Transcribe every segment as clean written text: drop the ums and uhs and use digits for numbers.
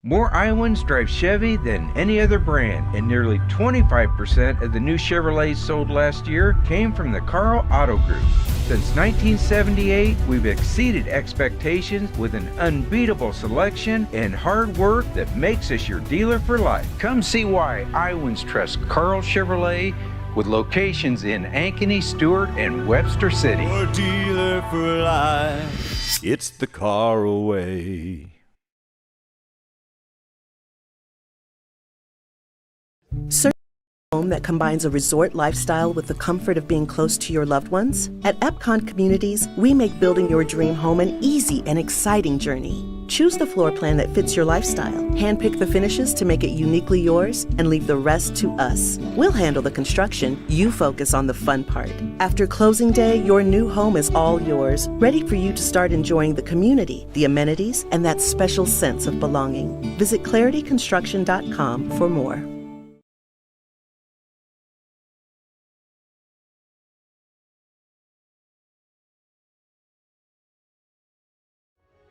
More Iowans drive Chevy than any other brand, and nearly 25% of the new Chevrolets sold last year came from the Karl Auto Group. Since 1978, we've exceeded expectations with an unbeatable selection and hard work that makes us your dealer for life. Come see why Iowans trust Karl Chevrolet with locations in Ankeny, Stewart, and Webster City. Your dealer for life. It's the Karl way. Search for a home that combines a resort lifestyle with the comfort of being close to your loved ones? At Epcon Communities, we make building your dream home an easy and exciting journey. Choose the floor plan that fits your lifestyle, handpick the finishes to make it uniquely yours, and leave the rest to us. We'll handle the construction, you focus on the fun part. After closing day, your new home is all yours, ready for you to start enjoying the community, the amenities, and that special sense of belonging. Visit clarityconstruction.com for more.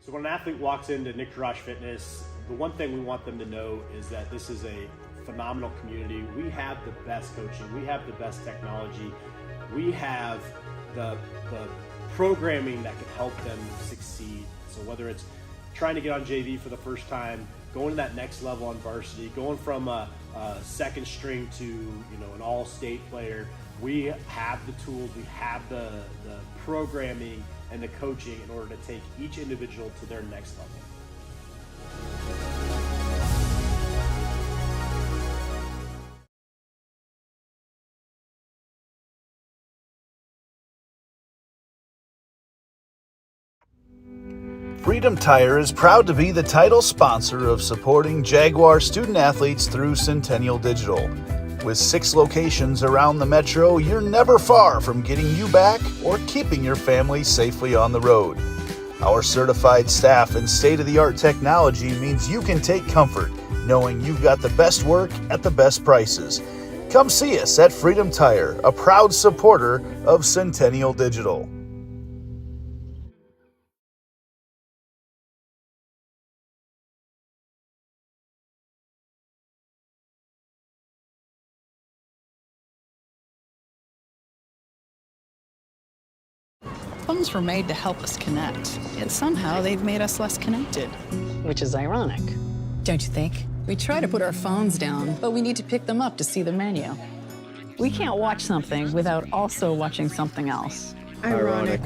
So when an athlete walks into Nick Jarash Fitness, the one thing we want them to know is that this is a phenomenal community. We have the best coaching, we have the best technology, we have the programming that can help them succeed. So whether it's trying to get on JV for the first time, going to that next level on varsity, going from a second string to an all-state player, we have the tools, we have the programming and the coaching in order to take each individual to their next level. Freedom Tire is proud to be the title sponsor of supporting Jaguar student athletes through Centennial Digital. With 6 locations around the metro, you're never far from getting you back or keeping your family safely on the road. Our certified staff and state-of-the-art technology means you can take comfort knowing you've got the best work at the best prices. Come see us at Freedom Tire, a proud supporter of Centennial Digital. Phones were made to help us connect, yet somehow they've made us less connected. Which is ironic. Don't you think? We try to put our phones down, but we need to pick them up to see the menu. We can't watch something without also watching something else. Ironic.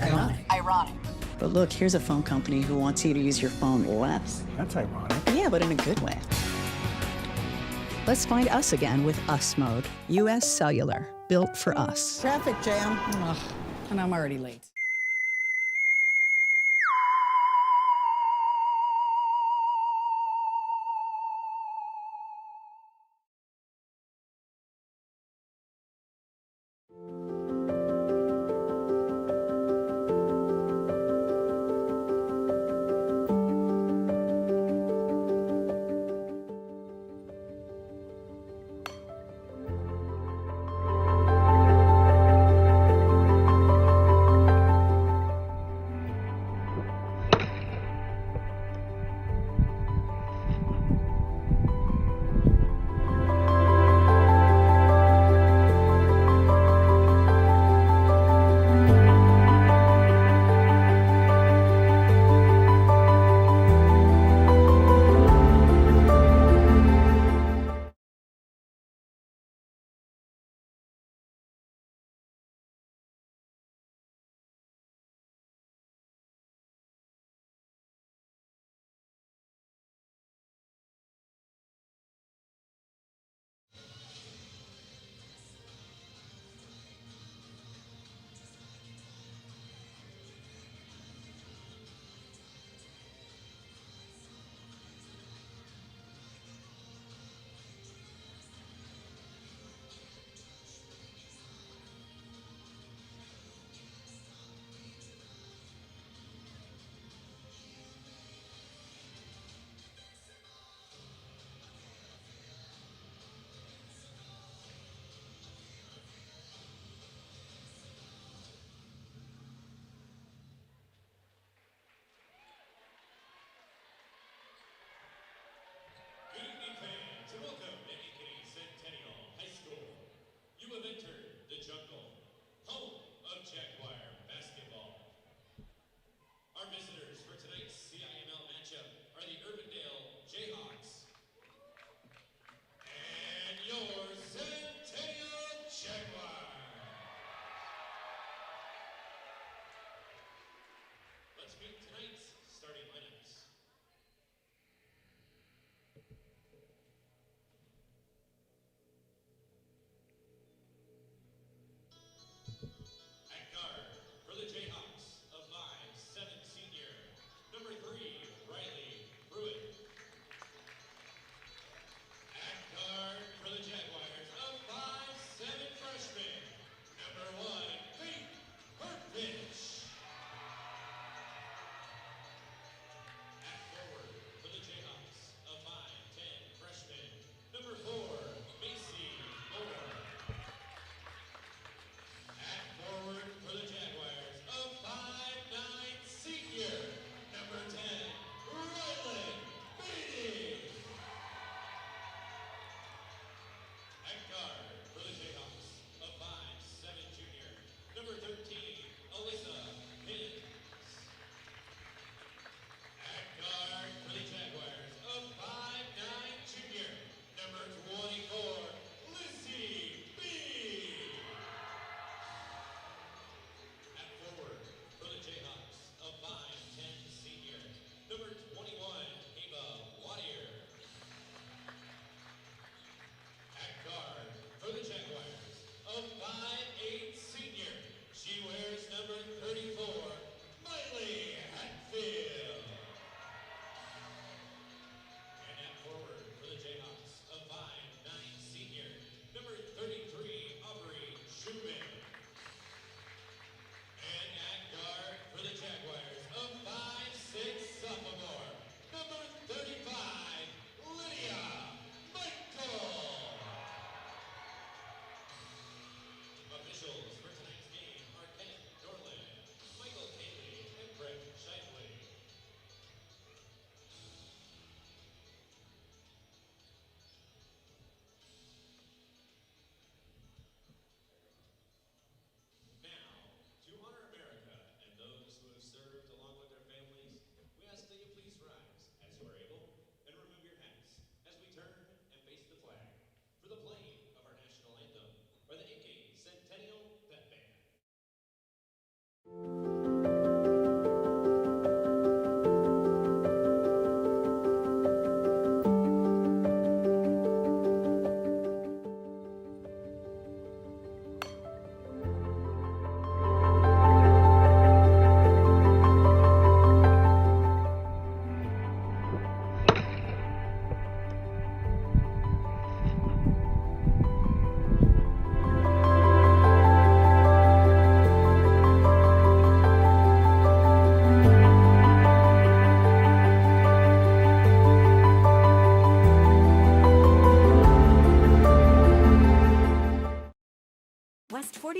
Ironic. But look, here's a phone company who wants you to use your phone less. That's ironic. Yeah, but in a good way. Let's find us again with Us Mode. US Cellular, built for us. Traffic jam. Ugh, and I'm already late.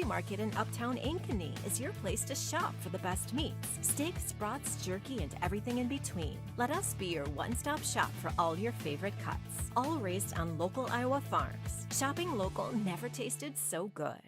Flea Market in Uptown Ankeny is your place to shop for the best meats, steaks, brats, jerky, and everything in between. Let us be your one-stop shop for all your favorite cuts, all raised on local Iowa farms. Shopping local never tasted so good.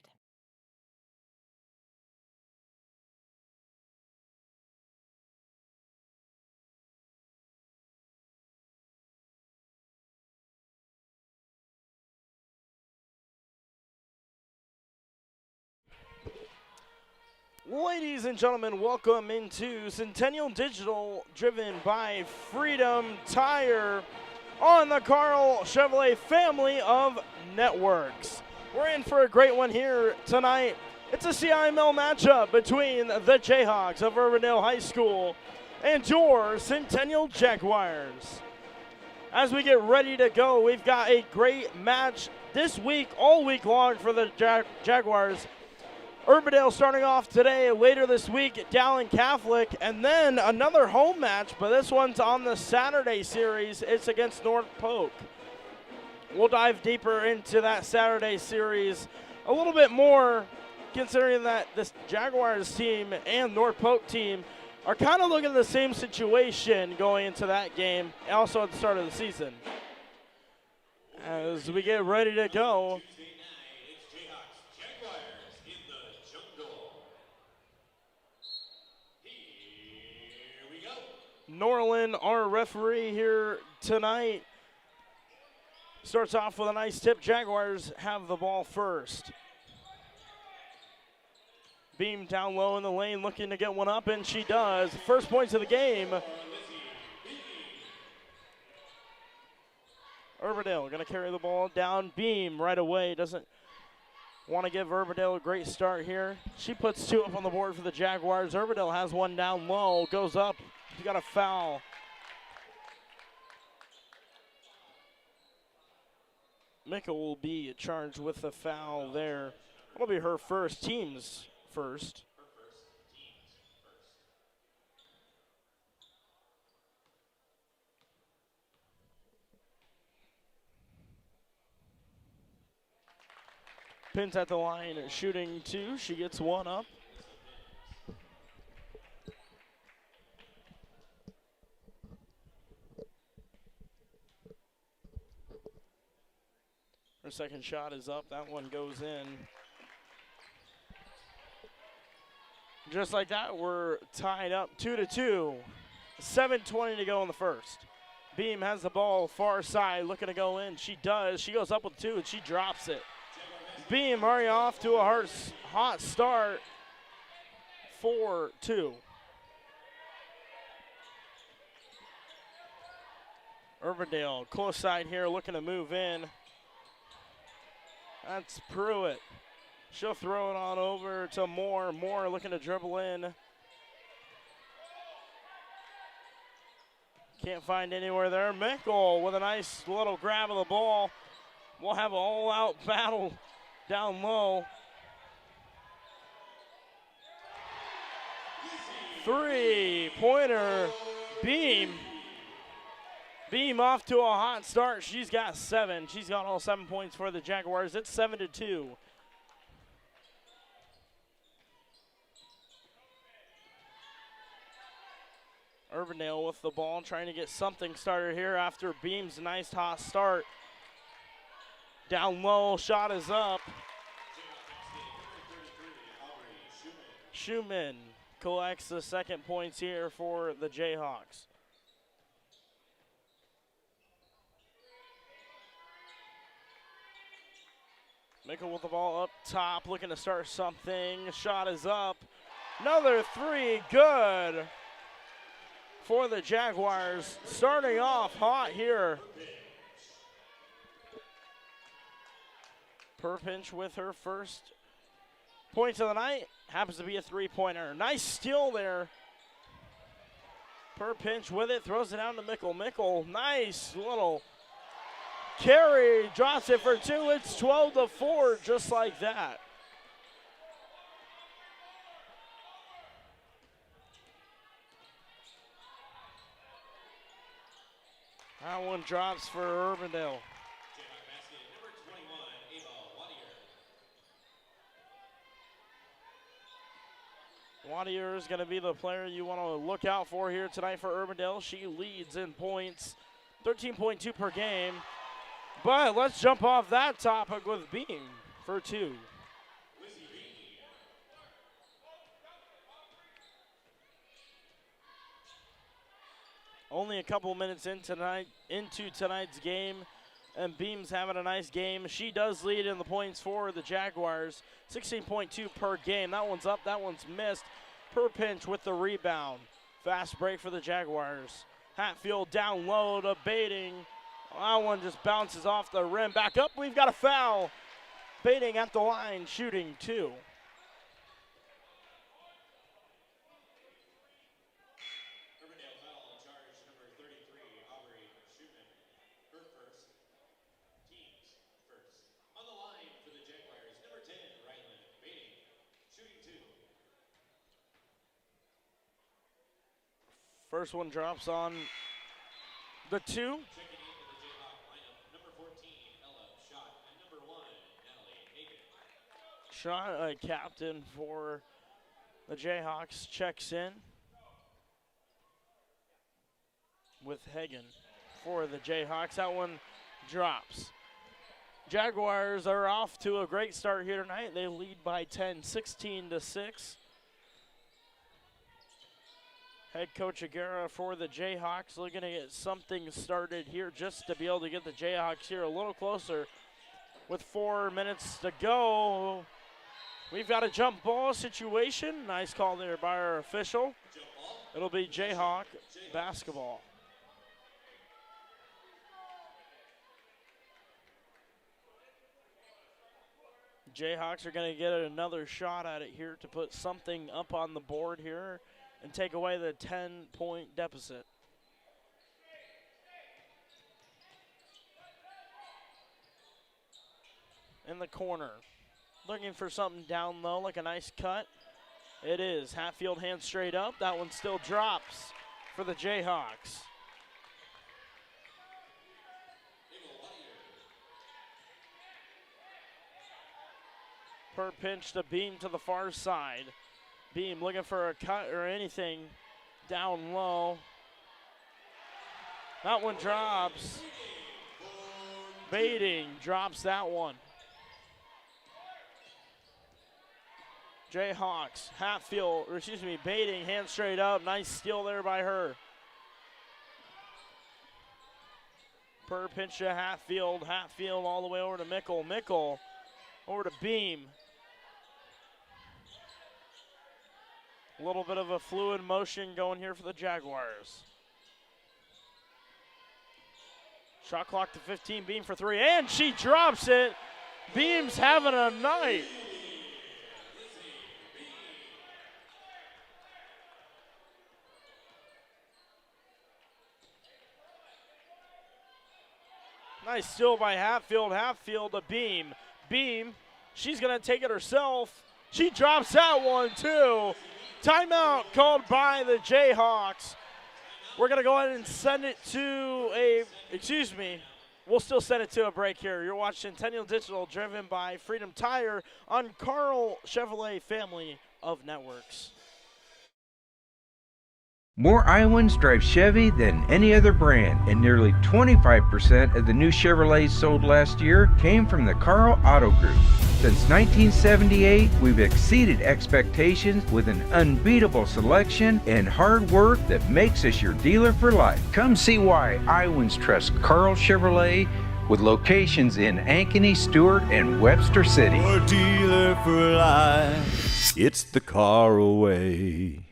Ladies and gentlemen, welcome into Centennial Digital, driven by Freedom Tire on the Karl Chevrolet family of networks. We're in for a great one here tonight. It's a CIML matchup between the Jayhawks of Urbandale High School and your Centennial Jaguars. As we get ready to go, we've got a great match this week, all week long for the Jaguars. Urbandale starting off today, later this week at Dowling Catholic, and then another home match, but this one's on the Saturday series. It's against North Polk. We'll dive deeper into that Saturday series a little bit more, considering that this Jaguars team and North Polk team are kind of looking at the same situation going into that game, and also at the start of the season. As we get ready to go, Norland, our referee here tonight, starts off with a nice tip. Jaguars have the ball first. Beam down low in the lane, looking to get one up, and she does. First points of the game. Urbandale going to carry the ball down. Beam right away. Doesn't want to give Urbandale a great start here. She puts two up on the board for the Jaguars. Urbandale has one down low, goes up. He got a foul. Mickle will be charged with the foul there. It'll be her first, team's first. Pins at the line, shooting two. She gets one up. Her second shot is up. That one goes in. Just like that, we're tied up 2-2. 7:20 to go in the first. Beam has the ball far side, looking to go in. She does. She goes up with two, and she drops it. Beam already off to a hot start. 4-2. Urbandale, close side here, looking to move in. That's Pruitt. She'll throw it on over to Moore. Moore looking to dribble in. Can't find anywhere there. Mickle with a nice little grab of the ball. We'll have an all-out battle down low. Three-pointer. Beam. Beam off to a hot start. She's got 7. She's got all 7 points for the Jaguars. It's 7-2. Urbandale with the ball, trying to get something started here after Beam's nice hot start. Down low, shot is up. Schumann collects the second points here for the Jayhawks. Mickle with the ball up top, looking to start something. Shot is up. Another three, good for the Jaguars. Starting off hot here. Perpinch with her first point of the night. Happens to be a three-pointer. Nice steal there. Perpinch with it, throws it down to Mickle. Mickle, nice little carry, drops it for two. It's 12-4, just like that. That one drops for Urbandale. Wadier is going to be the player you want to look out for here tonight for Urbandale. She leads in points, 13.2 per game. But let's jump off that topic with Beam for 2. Only a couple minutes into tonight's game, and Beam's having a nice game. She does lead in the points for the Jaguars, 16.2 per game. That one's up, that one's missed. Per pinch with the rebound. Fast break for the Jaguars. Hatfield down low to Baiting. That one just bounces off the rim. Back up, we've got a foul. Baiting at the line, shooting 2. First one drops on the 2. Shaw, a captain for the Jayhawks, checks in with Hagen for the Jayhawks. That one drops. Jaguars are off to a great start here tonight. They lead by 10, 16-6. Head coach Aguirre for the Jayhawks looking to get something started here just to be able to get the Jayhawks here a little closer. With 4 minutes to go, we've got a jump ball situation. Nice call there by our official. It'll be Jayhawk basketball. Jayhawks are going to get another shot at it here to put something up on the board here and take away the 10-point deficit. In the corner, looking for something down low, like a nice cut. It is. Hatfield hands straight up. That one still drops for the Jayhawks. Per pinch to Beam to the far side. Beam looking for a cut or anything down low. That one drops. Baiting drops that one. Jayhawks, Baiting, hand straight up. Nice steal there by her. Per pinch to Hatfield. Hatfield all the way over to Mickle. Mickle over to Beam. A little bit of a fluid motion going here for the Jaguars. Shot clock to 15, Beam for 3, and she drops it. Beam's having a night. Nice steal by Hatfield. Hatfield to Beam. Beam, she's going to take it herself. She drops that one too. Timeout called by the Jayhawks. We're going to go ahead and send it to we'll still send it to a break here. You're watching Centennial Digital, driven by Freedom Tire on Karl Chevrolet family of networks. More Iowans drive Chevy than any other brand, and nearly 25% of the new Chevrolets sold last year came from the Karl Auto Group. Since 1978, we've exceeded expectations with an unbeatable selection and hard work that makes us your dealer for life. Come see why Iowans trust Karl Chevrolet, with locations in Ankeny, Stewart, and Webster City. Your dealer for life. It's the Karl way.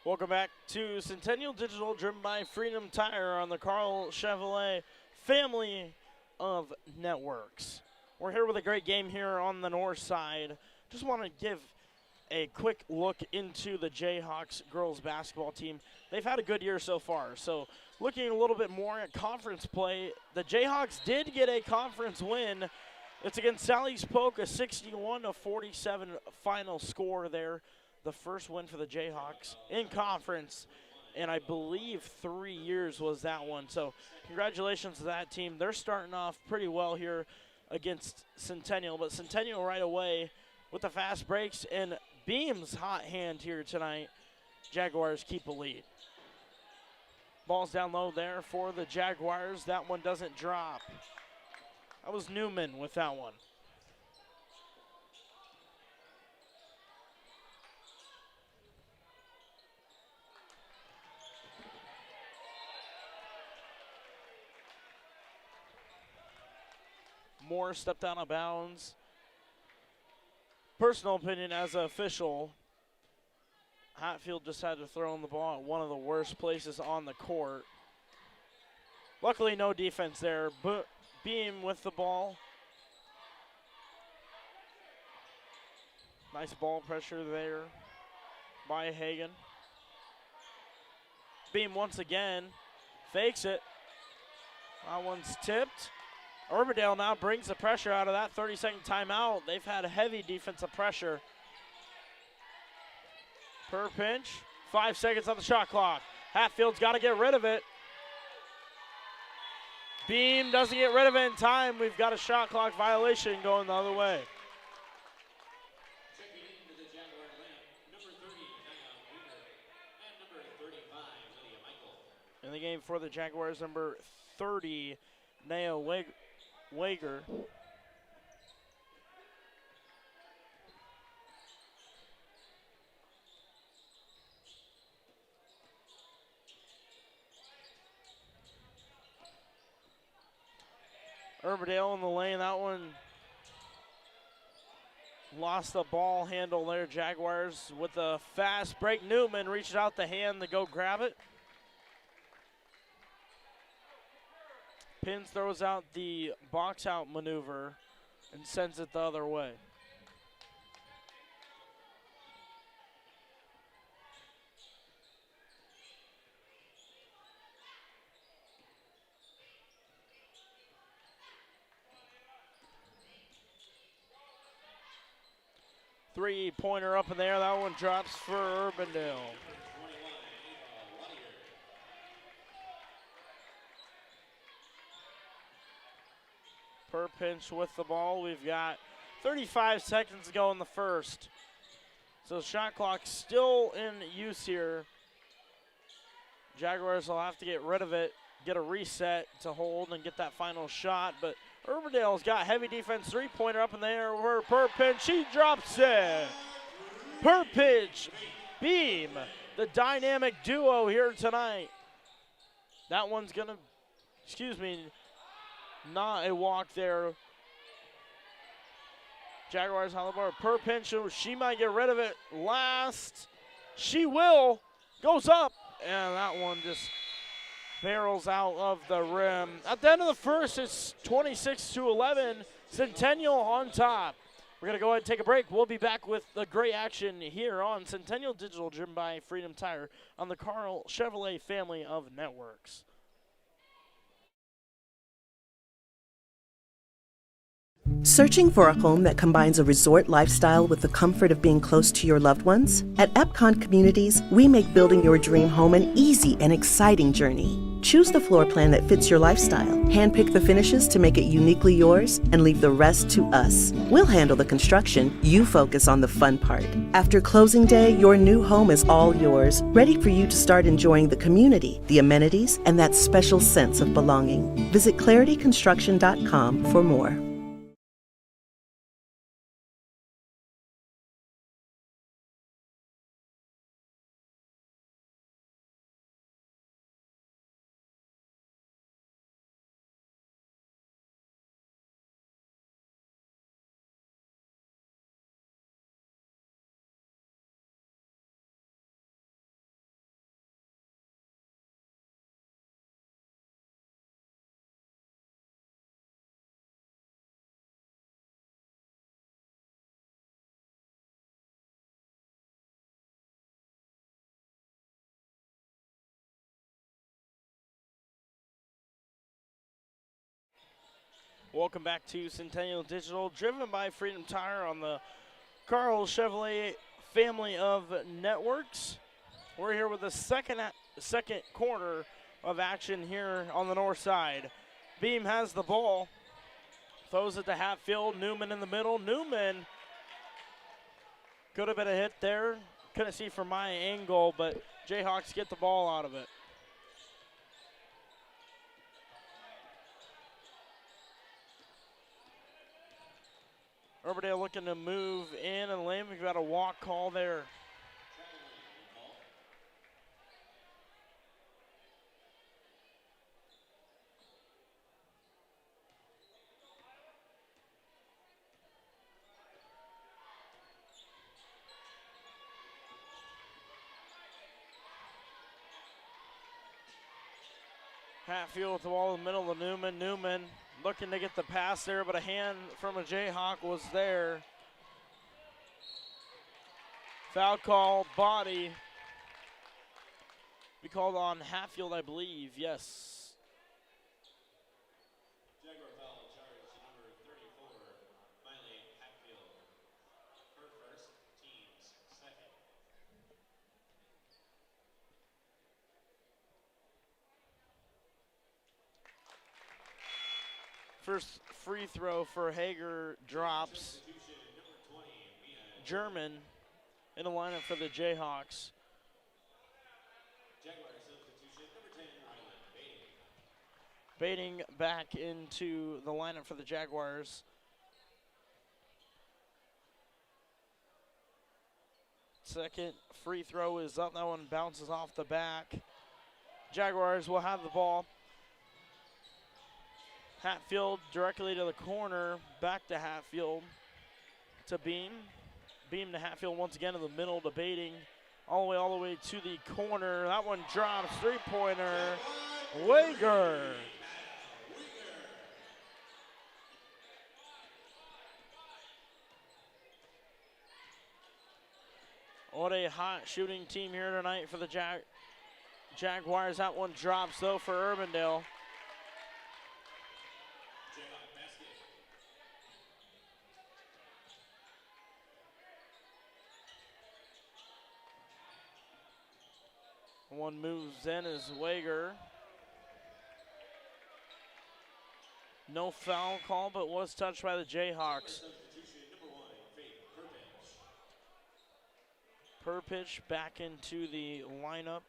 Welcome back to Centennial Digital, driven by Freedom Tire on the Karl Chevrolet family of networks. We're here with a great game here on the north side. Just want to give a quick look into the Jayhawks girls basketball team. They've had a good year so far. So looking a little bit more at conference play, the Jayhawks did get a conference win. It's against Sally's Polk, a 61-47 final score there. The first win for the Jayhawks in conference, and I believe 3 years was that one. So congratulations to that team. They're starting off pretty well here. against Centennial, but Centennial right away with the fast breaks and Beam's hot hand here tonight. Jaguars keep a lead. Ball's down low there for the Jaguars. That one doesn't drop. That was Newman with that one. Moore stepped out of bounds. Personal opinion as an official, Hatfield just had to throw in the ball at one of the worst places on the court. Luckily, no defense there. Beam with the ball. Nice ball pressure there by Hagan. Beam once again fakes it. That one's tipped. Urbandale now brings the pressure out of that 30-second timeout. They've had heavy defensive pressure. Per pinch, 5 seconds on the shot clock. Hatfield's got to get rid of it. Beam doesn't get rid of it in time. We've got a shot clock violation going the other way. In the game for the Jaguars, number 30, Naya Wager. Urbandale in the lane, that one lost the ball handle there. Jaguars with a fast break. Newman reaches out the hand to go grab it. Pins throws out the box out maneuver and sends it the other way. Three-pointer up in there. That one drops for Urbandale. Per pinch with the ball. We've got 35 seconds to go in the first. So shot clock still in use here. Jaguars will have to get rid of it, get a reset to hold and get that final shot. But Urbandale's got heavy defense. Three-pointer up in there. Per pinch, she drops it. Per pitch, Beam, the dynamic duo here tonight. That one's going to, not a walk there. Jaguars on the board. Per pinch, she might get rid of it last. She will. Goes up. And that one just barrels out of the rim. At the end of the first, it's 26-11. Centennial on top. We're going to go ahead and take a break. We'll be back with the great action here on Centennial Digital, driven by Freedom Tire on the Karl Chevrolet family of networks. Searching for a home that combines a resort lifestyle with the comfort of being close to your loved ones? At Epcon Communities, we make building your dream home an easy and exciting journey. Choose the floor plan that fits your lifestyle, handpick the finishes to make it uniquely yours, and leave the rest to us. We'll handle the construction, you focus on the fun part. After closing day, your new home is all yours, ready for you to start enjoying the community, the amenities, and that special sense of belonging. Visit clarityconstruction.com for more. Welcome back to Centennial Digital, driven by Freedom Tire on the Karl Chevrolet family of networks. We're here with the second quarter of action here on the north side. Beam has the ball. Throws it to Hatfield. Newman in the middle. Newman could have been a hit there. Couldn't see from my angle, but Jayhawks get the ball out of it. Urbandale looking to move in and lane. We've got a walk call there. Hatfield with the ball in the middle of Newman. Newman looking to get the pass there, but a hand from a Jayhawk was there. Foul call, body. Be called on Hatfield, I believe. Yes. Jaguar foul charge number 34, Miley Hatfield. Her first, team's second. First free throw for Hager drops. German in the lineup for the Jayhawks. Jaguar substitution number 10, Ryland Bating. Bating back into the lineup for the Jaguars. Second free throw is up. That one bounces off the back. Jaguars will have the ball. Hatfield directly to the corner. Back to Hatfield. To Beam. Beam to Hatfield once again in the middle, debating all the way to the corner. That one drops, three-pointer. Wager. What a hot shooting team here tonight for the Jaguars. That one drops though for Urbandale. One moves in is Wager. No foul call, but was touched by the Jayhawks. Perpich back into the lineup.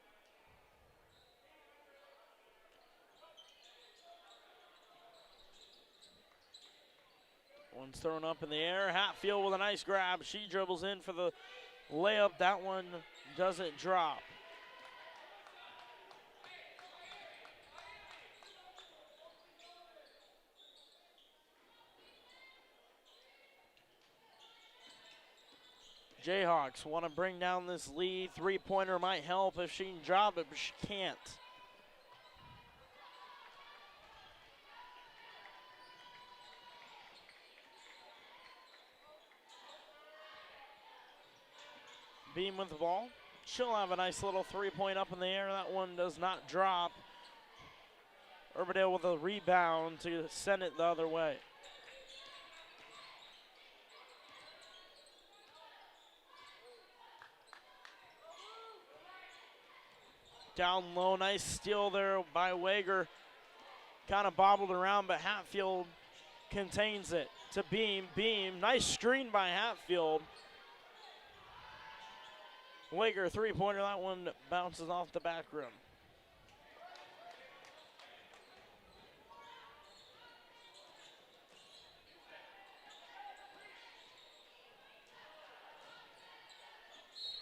One's thrown up in the air. Hatfield with a nice grab. She dribbles in for the layup. That one doesn't drop. Jayhawks want to bring down this lead. Three-pointer might help if she can drop it, but she can't. Beam with the ball. She'll have a nice little three-point up in the air. That one does not drop. Urbandale with a rebound to send it the other way. Down low, nice steal there by Wager. Kind of bobbled around, but Hatfield contains it to Beam. Beam, nice screen by Hatfield. Wager, three-pointer, that one bounces off the back rim.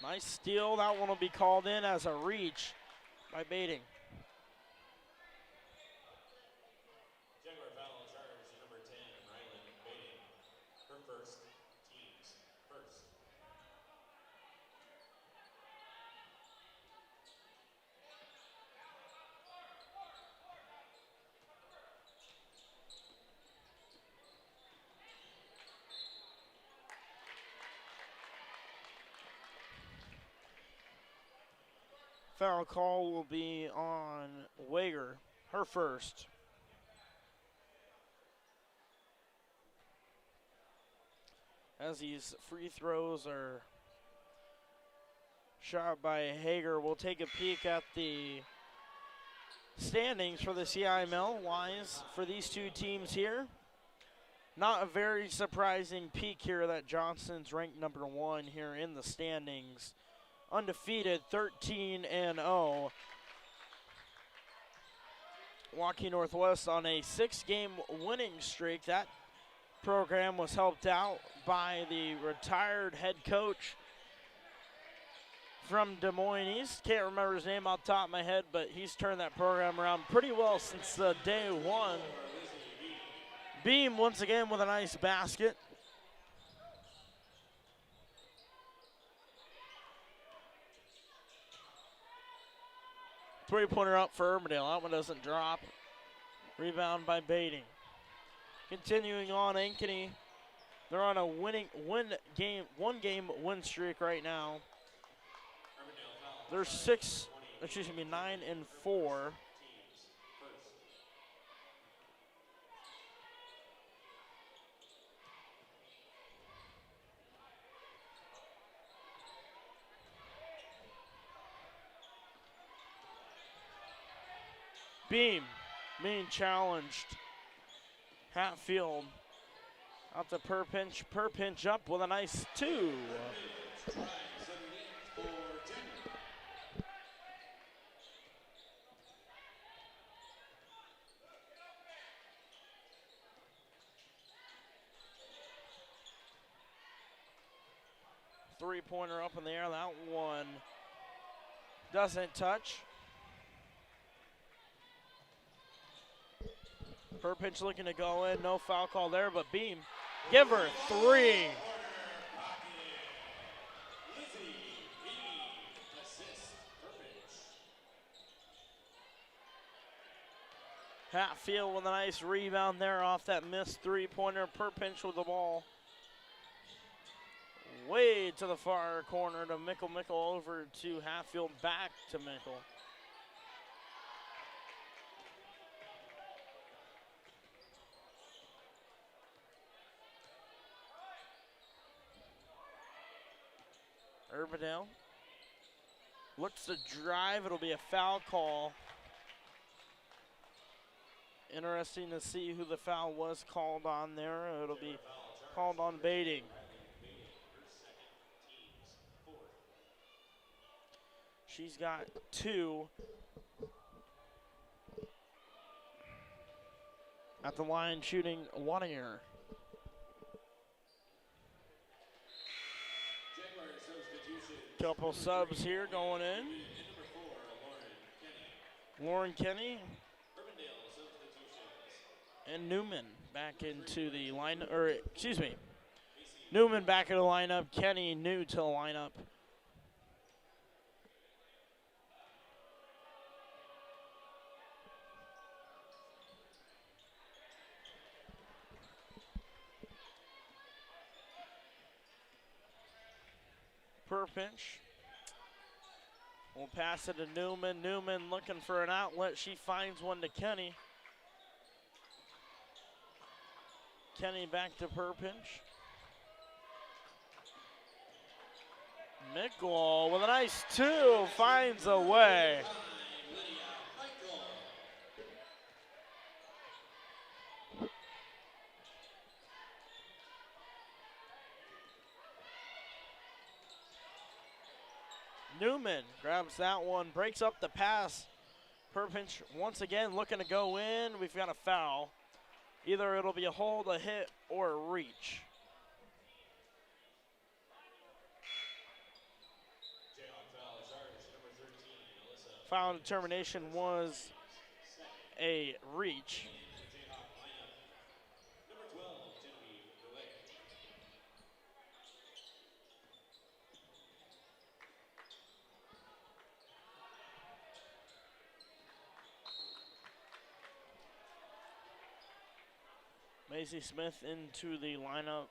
Nice steal, that one will be called in as a reach by Bating. Jaguar foul charge number 10, Ryland Bating. Her first, team's first. Foul call will be on Wager, her first. As these free throws are shot by Hager, we'll take a peek at the standings for the CIML wise for these two teams here. Not a very surprising peak here that Johnson's ranked number 1 here in the standings. Undefeated, 13-0. Waukee Northwest on a 6-game winning streak. That program was helped out by the retired head coach from Des Moines East. Can't remember his name off the top of my head, but he's turned that program around pretty well since day one. Beam once again with a nice basket. Three-pointer up for Urbandale. That one doesn't drop. Rebound by Bading. Continuing on, Ankeny. They're on a one-game win streak right now. They're 9-4. Beam being challenged. Hatfield out to Perpinch. Perpinch up with a nice 2. Three-pointer up in the air. That one doesn't touch. Perpinch looking to go in. No foul call there, but Beam. Give her 3. Hatfield with a nice rebound there off that missed three-pointer. Perpinch with the ball. Way to the far corner to Mickle. Mickle over to Hatfield, back to Mickle. Urbandale looks to drive. It'll be a foul call. Interesting to see who the foul was called on there. It'll be called on Bading. She's got 2. At the line shooting Wanninger. Couple subs here going in. Lauren Kenny and Newman back into the lineup, or excuse me, Newman back in the lineup. Kenny new to the lineup. Perpinch will pass it to Newman. Newman looking for an outlet. She finds one to Kenny. Kenny back to Perpinch. Mickle with a nice 2 finds a way. Newman grabs that one, breaks up the pass. Perpinch once again looking to go in. We've got a foul. Either it'll be a hold, a hit, or a reach. Foul determination was a reach. Macy Smith into the lineup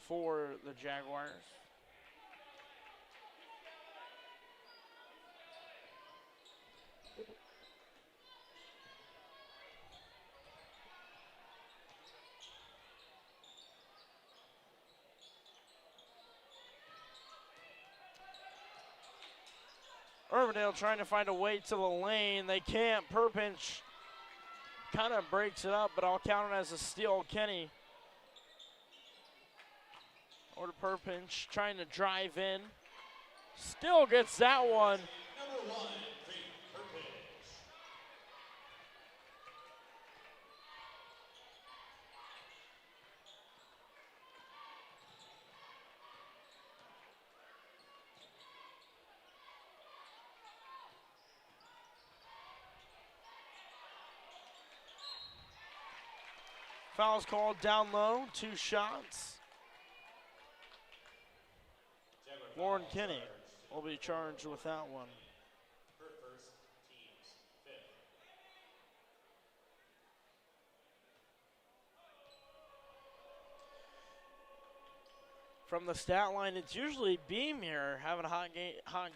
for the Jaguars. Urbandale trying to find a way to the lane. They can't. Perpinch kind of breaks it up, but I'll count it as a steal. Kenny. Over to Perpinch, trying to drive in. Still gets that one. Number 1, Perpinch. Foul's called down low, 2 shots. Lauren Kinney will be charged with that one. Her first, team's 5th. From the stat line, it's usually Beam here having a hot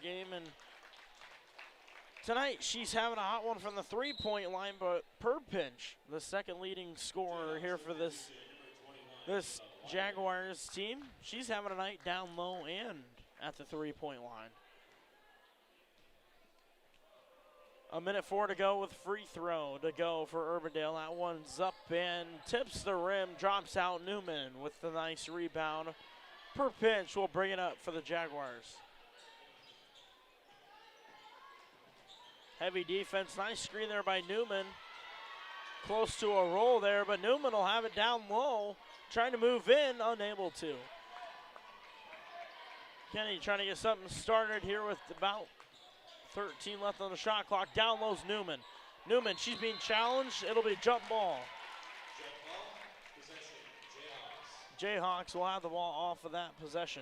game, and tonight she's having a hot one from the 3-point line, but Perpinch, the second leading scorer here for this Jaguars team, she's having a night down low and at the 3-point line. 1:04 to go with free throw to go for Urbandale. That one's up and tips the rim, drops out. Newman with the nice rebound. Perpinch will bring it up for the Jaguars. Heavy defense, nice screen there by Newman. Close to a roll there, but Newman will have it down low. Trying to move in, unable to. Kenny trying to get something started here with about 13 left on the shot clock. Down low's Newman. Newman, she's being challenged. It'll be jump ball. Jump ball, possession, Jayhawks. Jayhawks will have the ball off of that possession.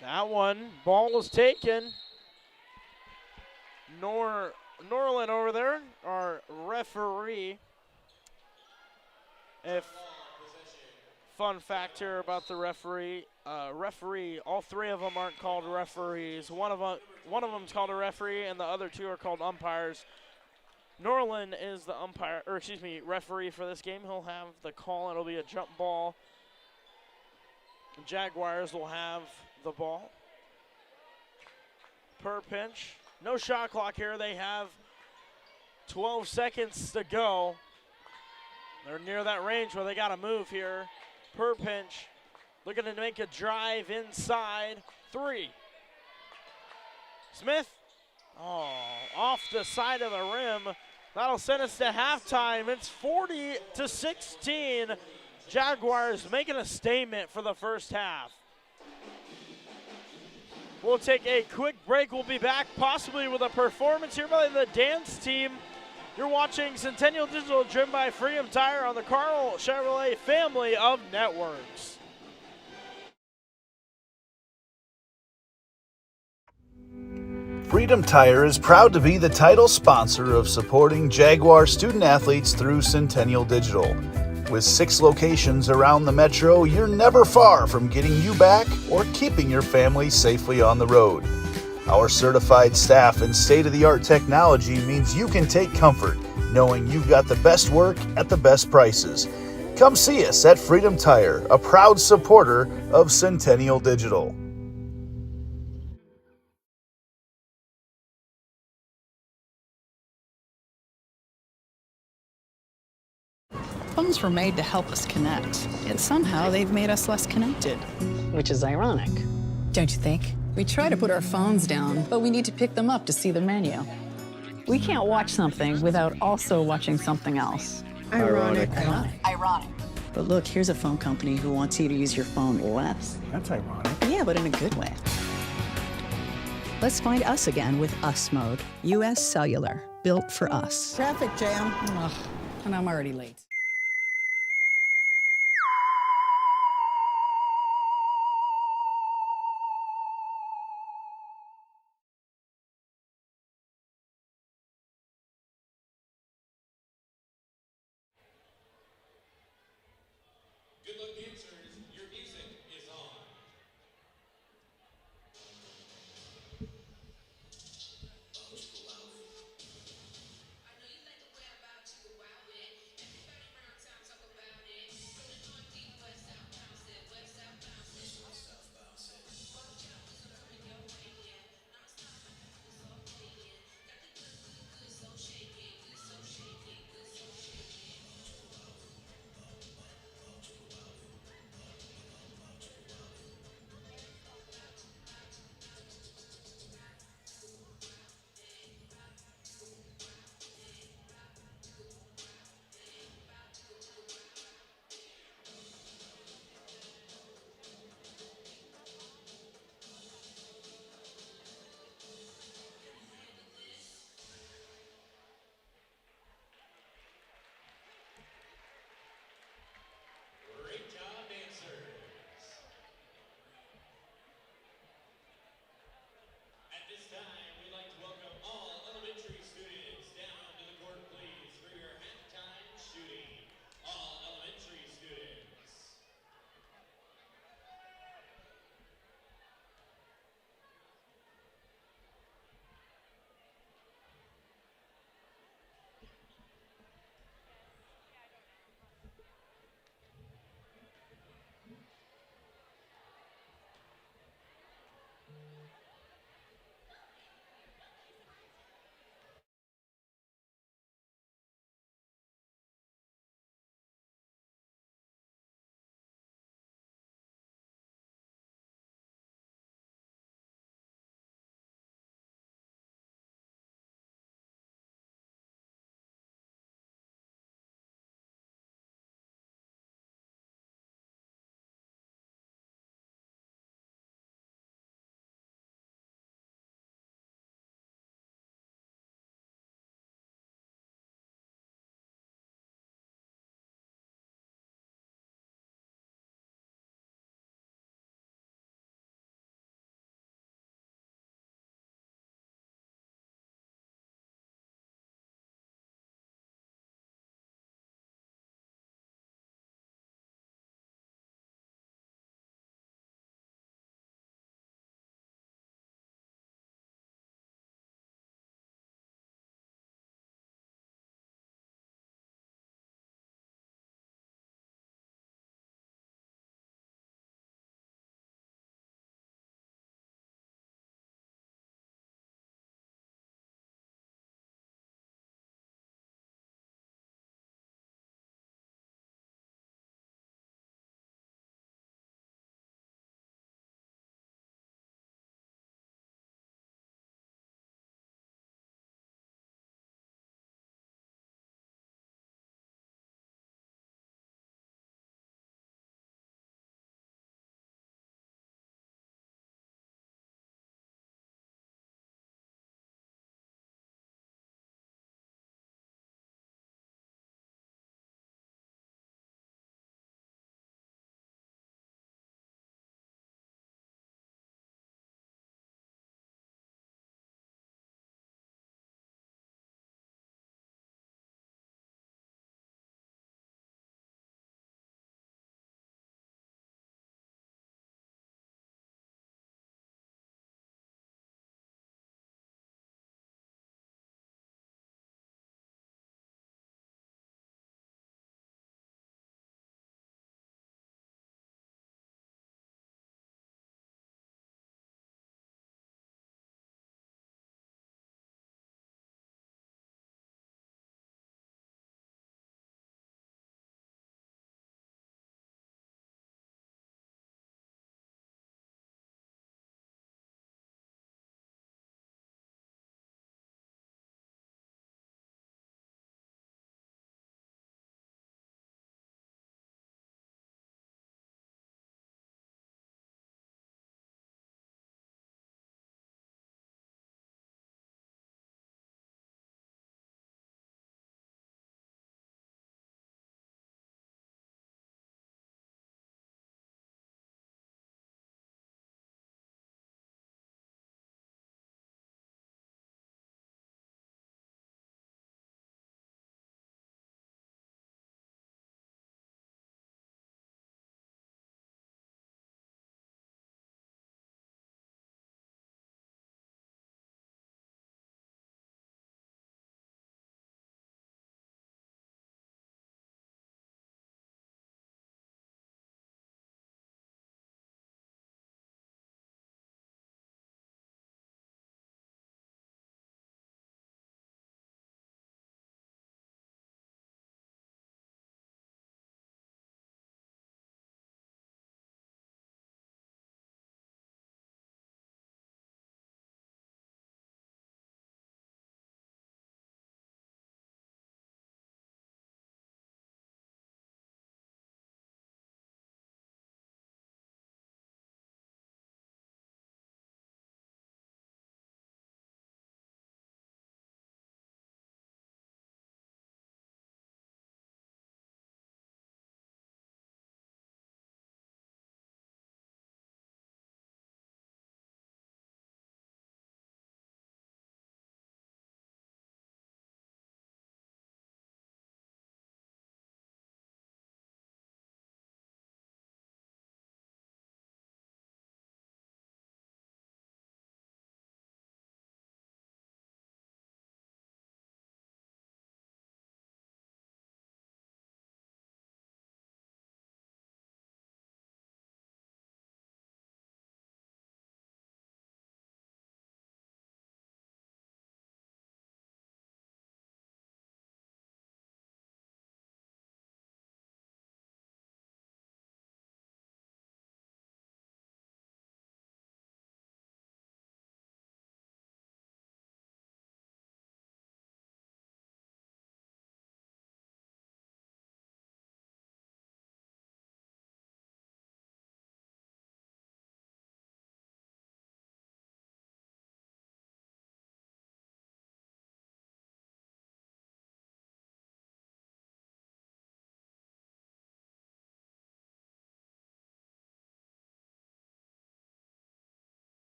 That one, ball was taken. Norland over there, our referee. If fun fact here about the referee, all 3 of them aren't called referees. One of them's called a referee, and the other 2 are called umpires. Norland is the referee for this game. He'll have the call. It'll be a jump ball. The Jaguars will have the ball. Perpinch. No shot clock here. They have 12 seconds to go. They're near that range where they got to move here. Perpinch looking to make a drive inside. 3. Smith. Oh, off the side of the rim. That'll send us to halftime. It's 40-16. Jaguars making a statement for the first half. We'll take a quick break. We'll be back possibly with a performance here by the dance team. You're watching Centennial Digital, driven by Freedom Tire on the Karl Chevrolet family of networks. Freedom Tire is proud to be the title sponsor of supporting Jaguar student athletes through Centennial Digital. With 6 locations around the metro, you're never far from getting you back or keeping your family safely on the road. Our certified staff and state-of-the-art technology means you can take comfort knowing you've got the best work at the best prices. Come see us at Freedom Tire, a proud supporter of Centennial Digital. Phones were made to help us connect, yet somehow they've made us less connected. Which is ironic. Don't you think? We try to put our phones down, but we need to pick them up to see the menu. We can't watch something without also watching something else. Ironic. Ironic. But look, here's a phone company who wants you to use your phone less. That's ironic. Yeah, but in a good way. Let's find us again with Us Mode. US Cellular, built for us. Traffic jam. Ugh, and I'm already late. Good luck, dancers. Your music is on.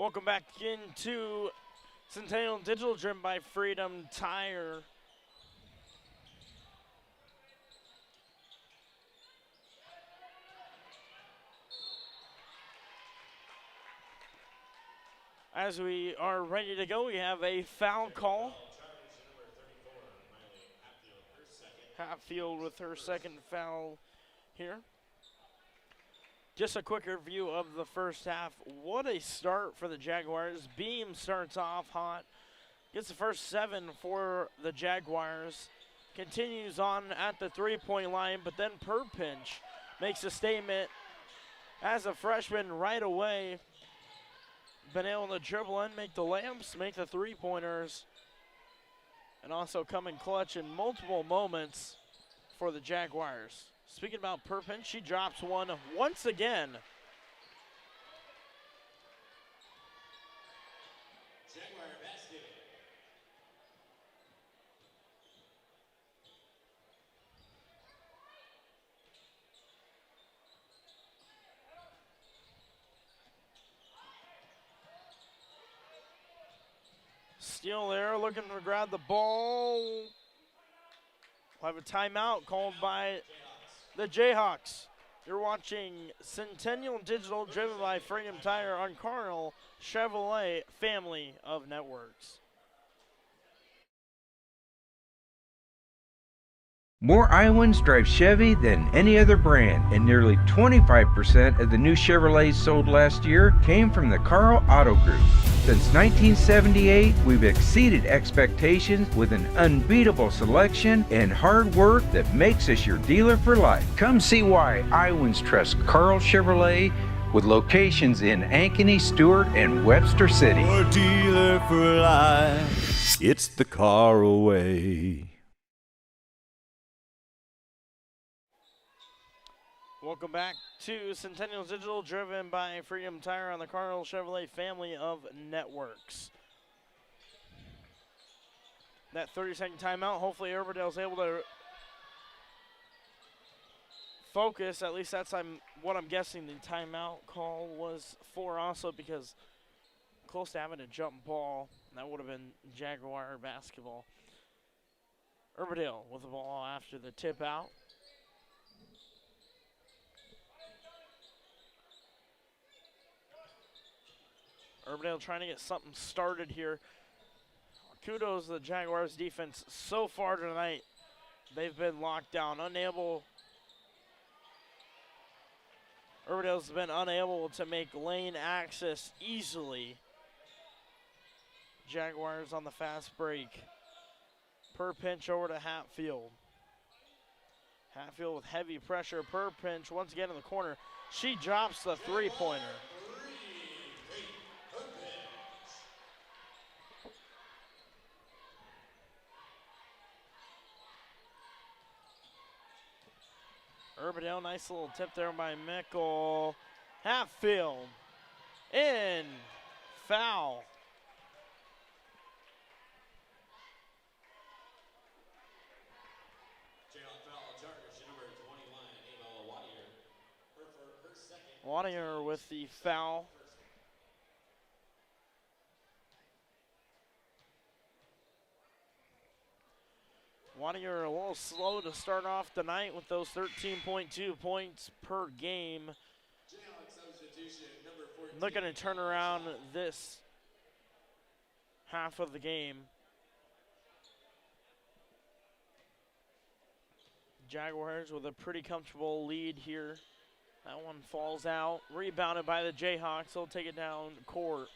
Welcome back into Centennial Digital, driven by Freedom Tire. As we are ready to go, we have a foul call. Hatfield with her second foul here. Just a quick review of the first half. What a start for the Jaguars. Beam starts off hot. Gets the first 7 for the Jaguars. Continues on at the three-point line, but then Perpinch makes a statement as a freshman right away. Been able to dribble in, make the layups, make the three-pointers, and also come in clutch in multiple moments for the Jaguars. Speaking about Perpinch, she drops one once again. Jaguar basket. Steele there, looking to grab the ball. We'll have a timeout called by the Jayhawks. You're watching Centennial Digital, driven by Freedom Tire on Karl Chevrolet family of networks. More Iowans drive Chevy than any other brand, and nearly 25% of the new Chevrolets sold last year came from the Karl Auto Group. Since 1978, we've exceeded expectations with an unbeatable selection and hard work that makes us your dealer for life. Come see why Iowans trust Karl Chevrolet, with locations in Ankeny, Stewart, and Webster City. Your dealer for life. It's the Karl way. Welcome back to Centennial Digital, driven by Freedom Tire on the Karl Chevrolet family of networks. That 30-second timeout, hopefully Urbandale's able to focus. At least that's what I'm guessing the timeout call was for, also because close to having a jump ball. That would have been Jaguar basketball. Urbandale with the ball after the tip out. Urbandale trying to get something started here. Kudos to the Jaguars defense so far tonight. They've been locked down, Urbandale's been unable to make lane access easily. Jaguars on the fast break. Perpinch over to Hatfield. Hatfield with heavy pressure. Perpinch once again in the corner. She drops the three-pointer. Urbandale, nice little tip there by Mickle. Hatfield in, foul. Wadier with the foul. Wadier a little slow to start off the night with those 13.2 points per game. Looking to turn around this half of the game. Jaguars with a pretty comfortable lead here. That one falls out. Rebounded by the Jayhawks. They'll take it down court.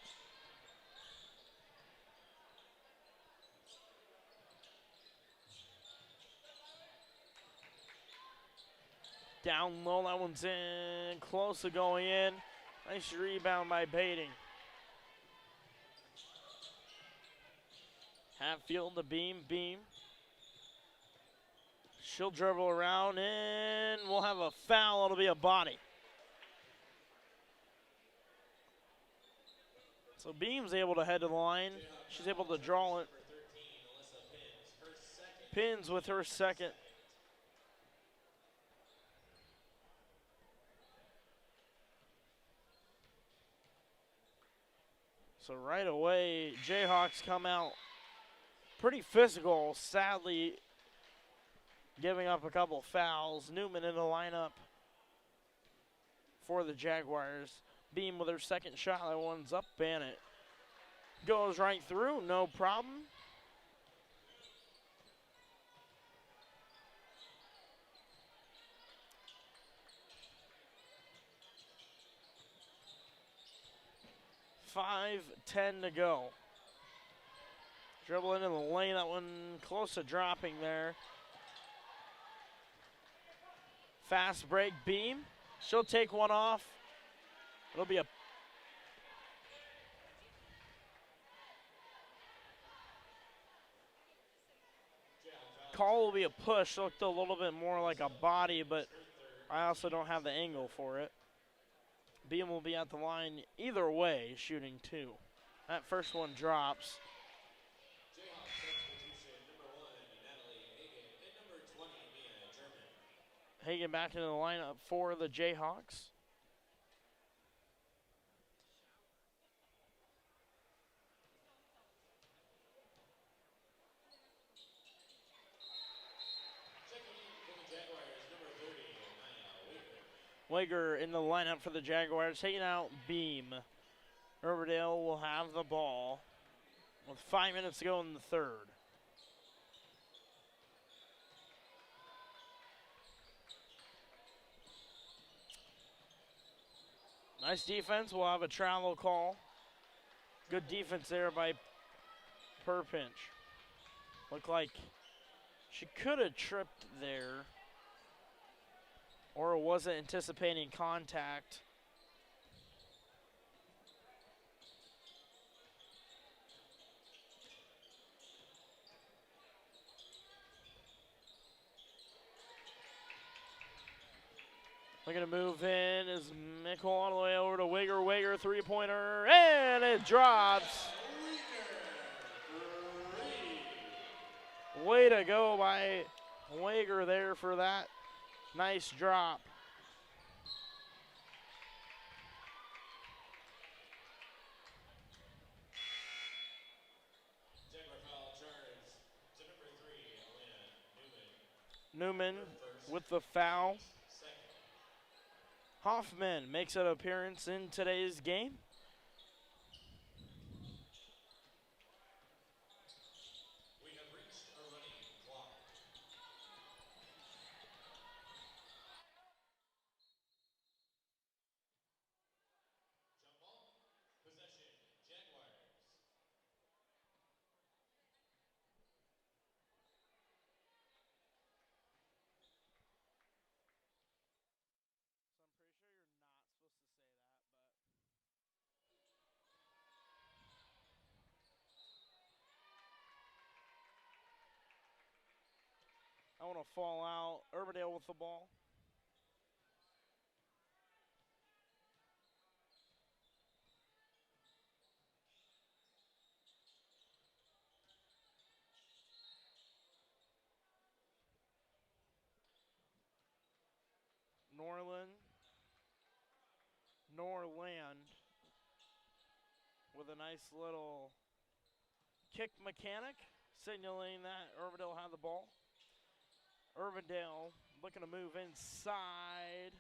Down low, that one's in. Close to going in. Nice rebound by Bading. Hatfield the beam. She'll dribble around and we'll have a foul. It'll be a body. So Beam's able to head to the line. She's able to draw it. Pins with her second. So right away, Jayhawks come out pretty physical, sadly giving up a couple fouls. Newman in the lineup for the Jaguars. Beam with her second shot. That one's up, and it goes right through, no problem. .5:10 to go. Dribbling in the lane, that one close to dropping there. Fast break, Beam. She'll take one off. It'll be a call, will be a push. Looked a little bit more like a body, but I also don't have the angle for it. Beam will be at the line either way, shooting two. That first one drops. Hagen back into the lineup for the Jayhawks. Wager in the lineup for the Jaguars, taking out Beam. Urbandale will have the ball with 5 minutes to go in the third. Nice defense. We'll have a travel call. Good defense there by Perpinch. Looked like she could have tripped there, or wasn't anticipating contact. Looking to move in is Mickle all the way over to Wigger. Wigger three-pointer, and it drops. Way to go by Wigger there for that nice drop. Newman with the foul. Hoffman makes an appearance in today's game. We have reached our running clock. Jump ball, possession, Jaguars. I want to fall out. Urbandale with the ball. Norland with a nice little kick mechanic, signaling that Urbandale had the ball. Urbandale looking to move inside.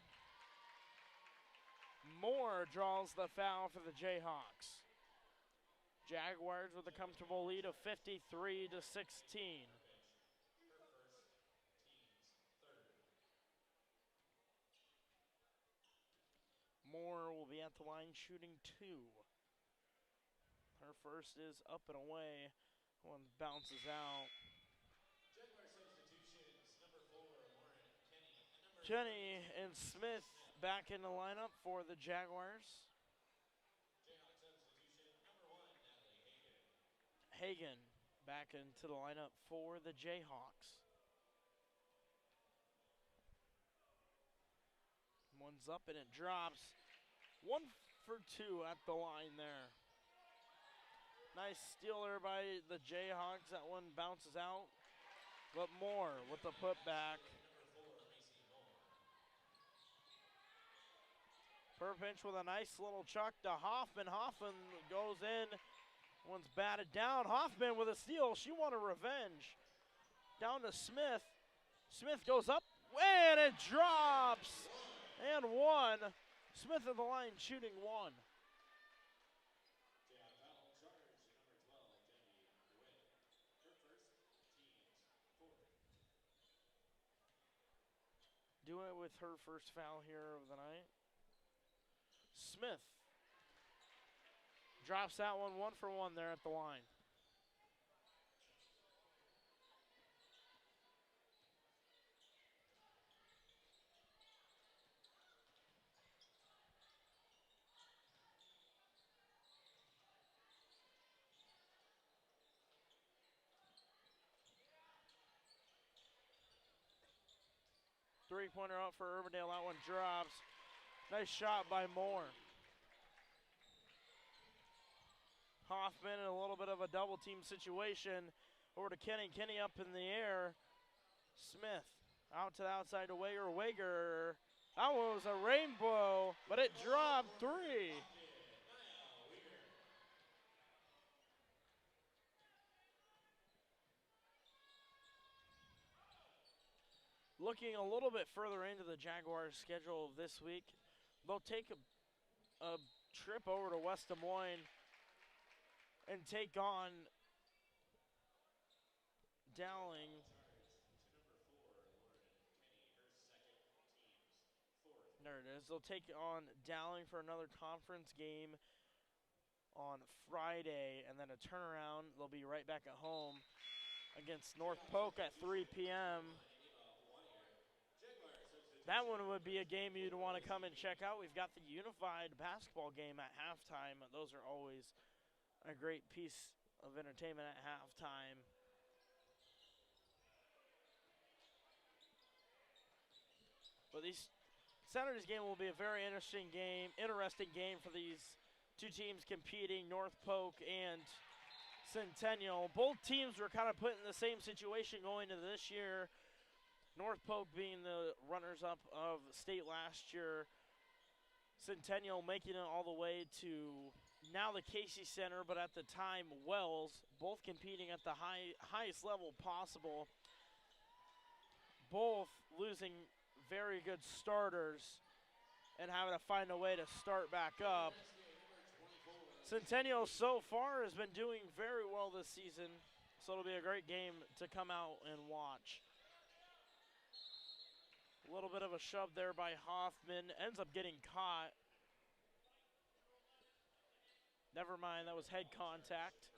Moore draws the foul for the Jayhawks. Jaguars with a comfortable lead of 53-16. Moore will be at the line shooting two. Her first is up and away. One bounces out. Jaguar substitutions, number 4, Lauren Kenny, and number Jenny and Smith back in the lineup for the Jaguars. Jayhawk substitution, number 1, Natalie Hagen. Hagen back into the lineup for the Jayhawks. One's up and it drops. 1 for 2 at the line there. Nice steal there by the Jayhawks. That one bounces out. But Moore with the putback. Burpinch with a nice little chuck to Hoffman. Hoffman goes in. One's batted down. Hoffman with a steal. She wanted revenge. Down to Smith. Smith goes up and it drops. And one. Smith at the line shooting one. Doing it with her first foul here of the night. Smith drops that one 1-for-1 there at the line. Three-pointer up for Urbandale. That one drops. Nice shot by Moore. Hoffman in a little bit of a double-team situation. Over to Kenny. Kenny up in the air. Smith out to the outside to Wager. Wager. That one was a rainbow, but it dropped three. Looking a little bit further into the Jaguars' schedule this week, they'll take a trip over to West Des Moines and take on Dowling. There it is. They'll take on Dowling for another conference game on Friday, and then a turnaround. They'll be right back at home against North Polk at 3 p.m. That one would be a game you'd want to come and check out. We've got the Unified basketball game at halftime. Those are always a great piece of entertainment at halftime. But Saturday's game will be a very interesting game for these two teams competing, North Polk and Centennial. Both teams were kind of put in the same situation going into this year. North Polk being the runners-up of state last year. Centennial making it all the way to now the Casey Center, but at the time Wells, both competing at the highest level possible. Both losing very good starters and having to find a way to start back up. Centennial so far has been doing very well this season, so it'll be a great game to come out and watch. A little bit of a shove there by Hoffman. Ends up getting caught. Never mind, that was head contact.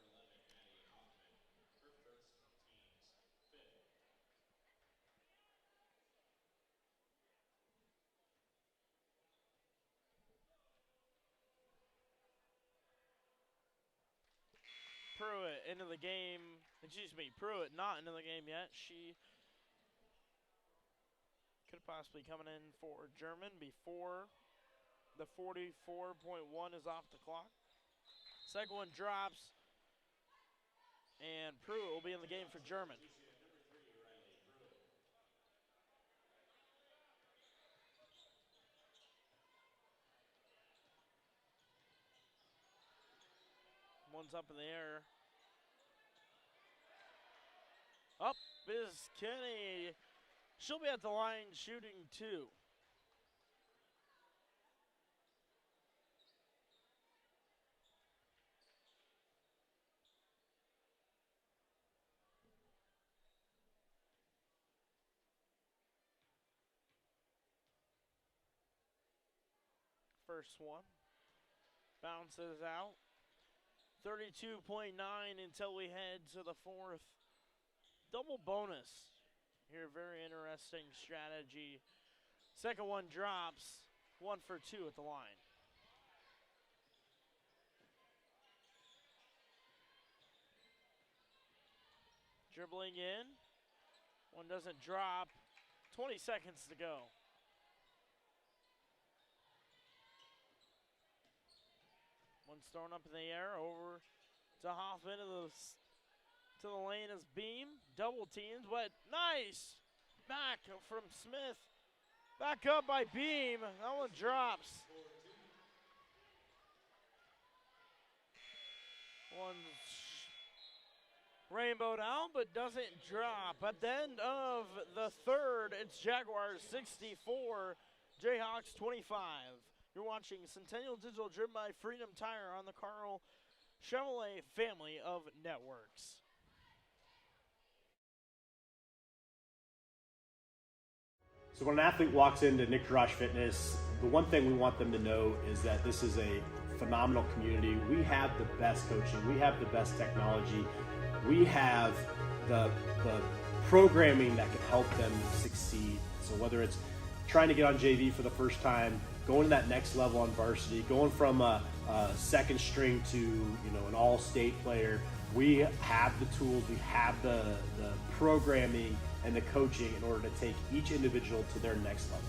Pruitt into the game. Pruitt not into the game yet. She could possibly coming in for German before the 44.1 is off the clock. Second one drops, and Pruitt will be in the game for German. One's up in the air. Up is Kenny. She'll be at the line shooting two. First one. Bounces out. 32.9 until we head to the fourth. Double bonus. Here, very interesting strategy. Second one drops. 1 for 2 at the line. Dribbling in. One doesn't drop. 20 seconds to go. One's thrown up in the air over to Hoffman to the lane as Beam. Double teamed, but nice. Back from Smith. Back up by Beam. That one drops. One's rainbowed out, but doesn't drop. At the end of the third, it's Jaguars 64, Jayhawks 25. You're watching Centennial Digital, driven by Freedom Tire on the Karl Chevrolet family of networks. So when an athlete walks into Nick Rush Fitness, the one thing we want them to know is that this is a phenomenal community. We have the best coaching. We have the best technology. We have the programming that can help them succeed. So whether it's trying to get on JV for the first time, going to that next level on varsity, going from a second string to an all-state player, we have the tools, we have the programming and the coaching in order to take each individual to their next level.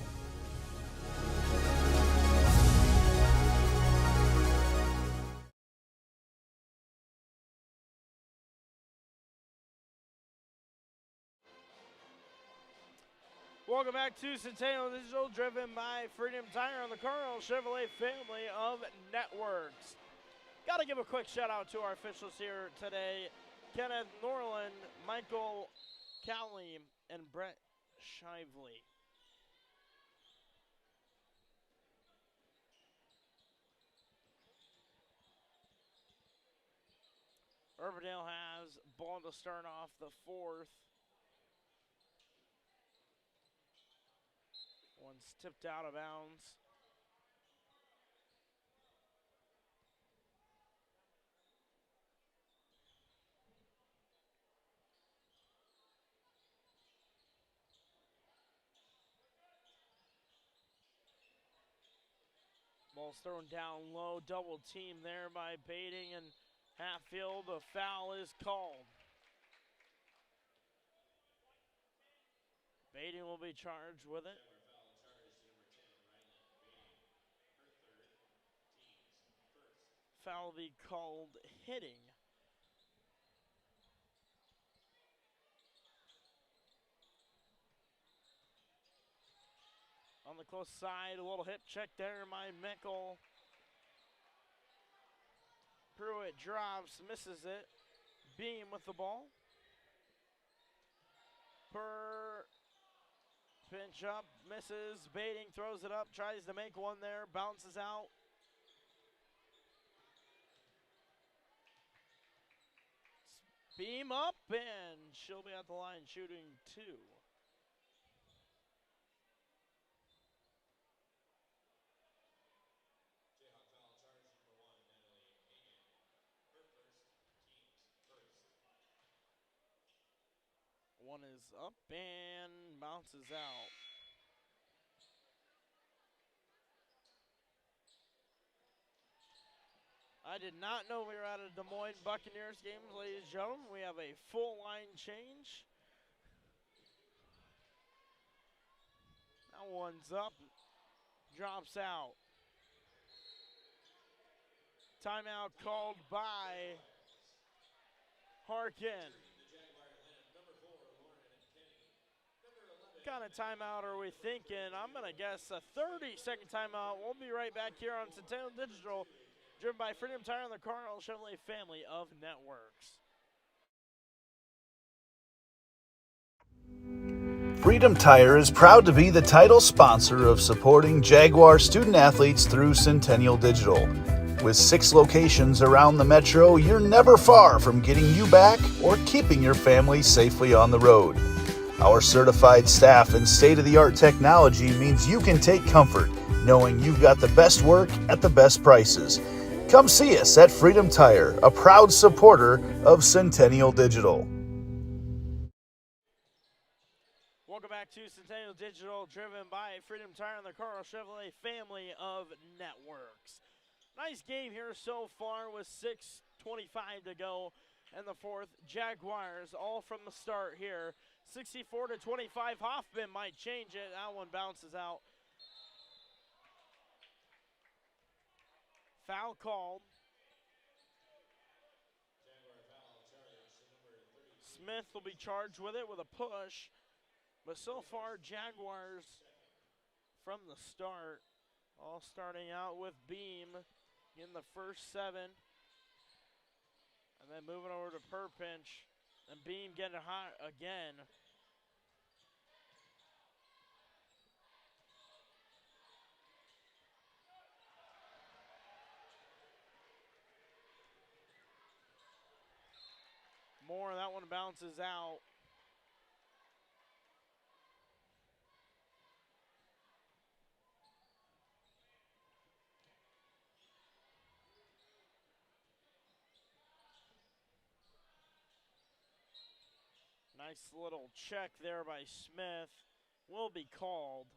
Welcome back to Centennial Digital, driven by Freedom Tire on the Karl Chevrolet family of networks. Got to give a quick shout out to our officials here today: Kenneth Norland, Michael Cowley, and Brett Shively. Urbandale has ball to start off the fourth. One's tipped out of bounds. Ball's thrown down low, double team there by Baiting and Hatfield. A foul is called. Baiting will be charged with it. Foul will be called hitting. On the close side, a little hip check there by Meckel. Pruitt drops, misses it. Beam with the ball. Pinch up, misses. Baiting throws it up, tries to make one there, bounces out. Beam up, and she'll be at the line shooting two. One is up and bounces out. I did not know we were at a Des Moines Buccaneers game, ladies and gentlemen. We have a full line change. That one's up, drops out. Timeout called by Harkin. What kind of timeout are we thinking? I'm going to guess a 30-second timeout. We'll be right back here on Centennial Digital, driven by Freedom Tire and the Karl Chevrolet family of networks. Freedom Tire is proud to be the title sponsor of supporting Jaguar student athletes through Centennial Digital. With 6 locations around the metro, you're never far from getting you back or keeping your family safely on the road. Our certified staff and state-of-the-art technology means you can take comfort knowing you've got the best work at the best prices. Come see us at Freedom Tire, a proud supporter of Centennial Digital. Welcome back to Centennial Digital, driven by Freedom Tire and the Karl Chevrolet family of networks. Nice game here so far with 6:25 to go in the fourth. Jaguars all from the start here. 64-25. Hoffman might change it. That one bounces out. Foul called. Smith will be charged with it with a push. But so far, Jaguars from the start, all starting out with Beam in the first 7. And then moving over to Perpinch. And Beam getting hot again. More, that one bounces out. Nice little check there by Smith. Will be called.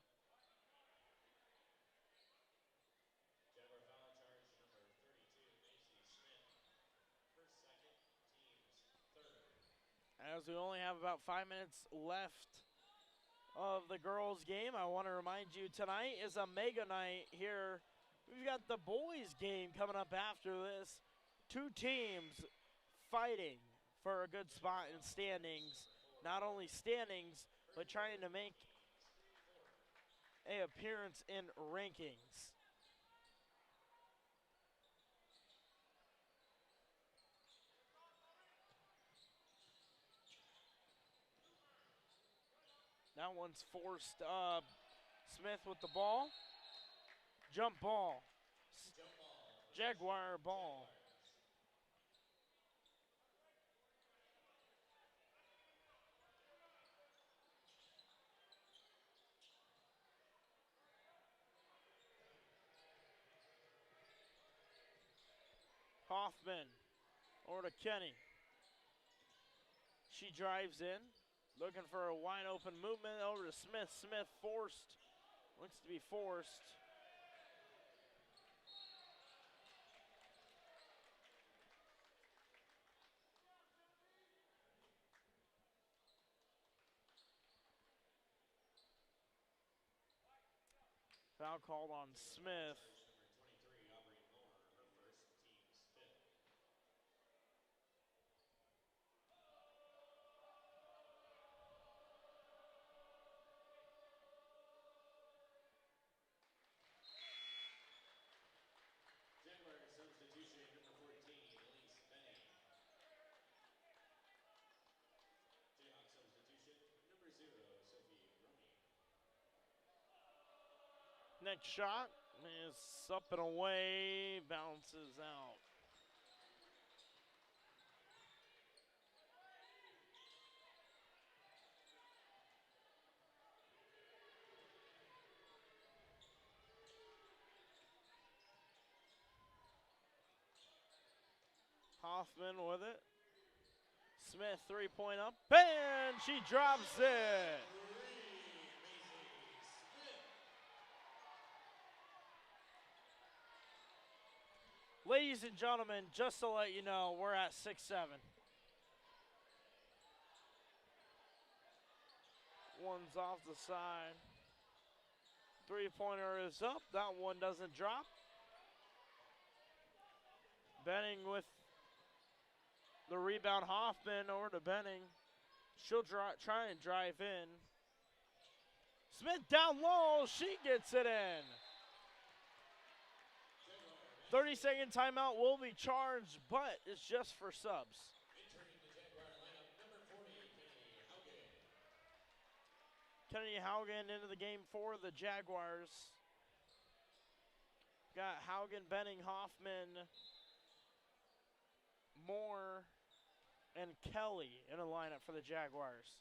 Jaguar foul charge number 32, Macy Smith. First, second, team's third. As we only have about 5 minutes left of the girls' game, I want to remind you tonight is a mega night here. We've got the boys' game coming up after this. Two teams fighting for a good spot in standings. Not only standings, but trying to make an appearance in rankings. That one's forced. Smith with the ball. Jump ball. Jaguar ball. Hoffman over to Kenny. She drives in, looking for a wide open movement over to Smith. Smith forced, looks to be forced. Foul called on Smith. Jaguar substitution number 14, Elise Benny. Jayhawk substitution number 0, Sophie Rooney. Next shot is up and away, bounces out. Hoffman with it. Smith 3-point up, and she drops it. Ladies and gentlemen, just to let you know, we're at 6-7. One's off the side. 3-pointer is up. That one doesn't drop. Benning with the rebound. Hoffman over to Benning. She'll try and drive in. Smith down low. She gets it in. 30-second timeout will be charged, but it's just for subs. Entering the Jaguar lineup, number 40, Kennedy Haugen into the game for the Jaguars. Got Haugen, Benning, Hoffman, Moore, and Kelly in a lineup for the Jaguars.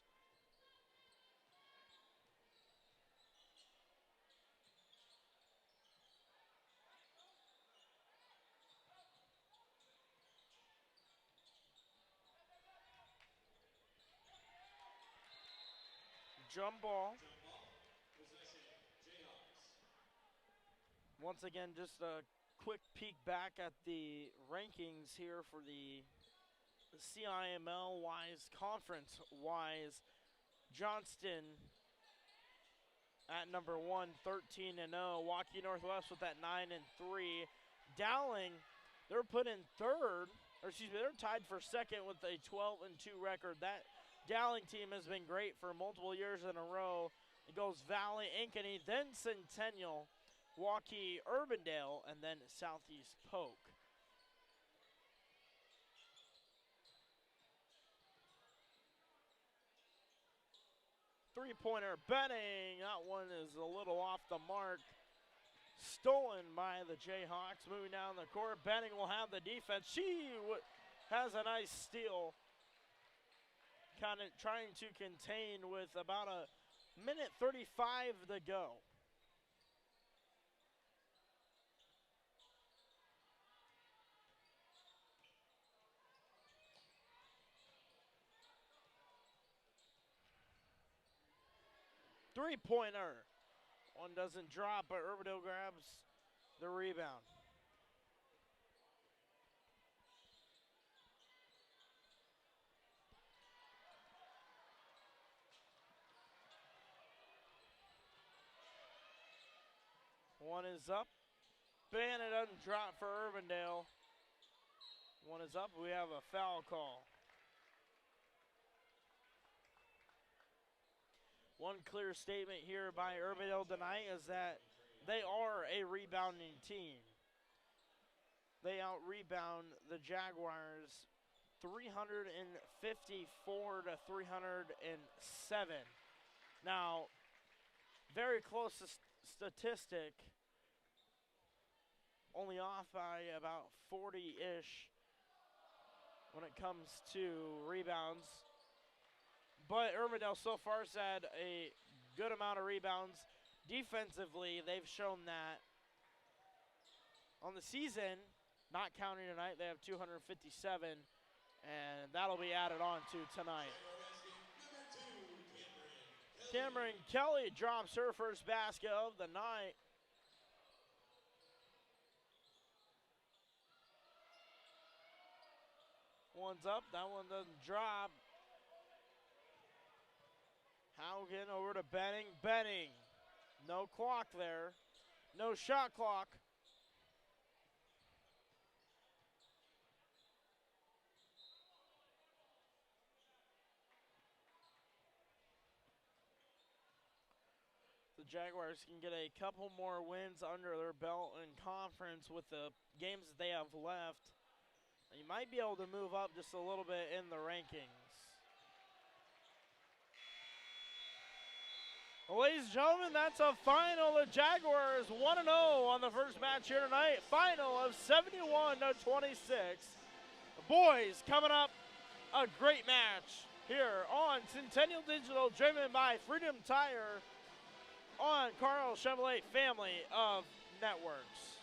Jump ball. Possession, Jayhawks. Once again, just a quick peek back at the rankings here for the CIML-wise, conference-wise. Johnston at number 1, 13-0. Waukee Northwest with that 9-3. Dowling, they're put in third, or excuse me, they're tied for second with a 12-2 record. That Dowling team has been great for multiple years in a row. It goes Valley, Ankeny, then Centennial, Waukee, Urbandale, and then Southeast Polk. Three-pointer, Benning. That one is a little off the mark. Stolen by the Jayhawks. Moving down the court. Benning will have the defense. She has a nice steal. Kind of trying to contain with about a minute 35 to go. Three-pointer. One doesn't drop, but Urbandale grabs the rebound. One is up, and it doesn't drop for Urbandale. One is up, we have a foul call. One clear statement here by Urbandale tonight is that they are a rebounding team. They out-rebound the Jaguars 354 to 307. Now, very close statistic, only off by about 40-ish when it comes to rebounds. But Urbandale so far has had a good amount of rebounds. Defensively, they've shown that on the season, not counting tonight, they have 257, and that'll be added on to tonight. Cameron Kelly drops her first basket of the night. One's up, that one doesn't drop. Haugen over to Benning. Benning, no clock there, no shot clock. The Jaguars can get a couple more wins under their belt in conference with the games that they have left. And you might be able to move up just a little bit in the rankings. Well, ladies and gentlemen, that's a final. The Jaguars 1-0 on the first match here tonight. Final of 71-26. The boys coming up, a great match here on Centennial Digital, driven by Freedom Tire on Karl Chevrolet family of networks.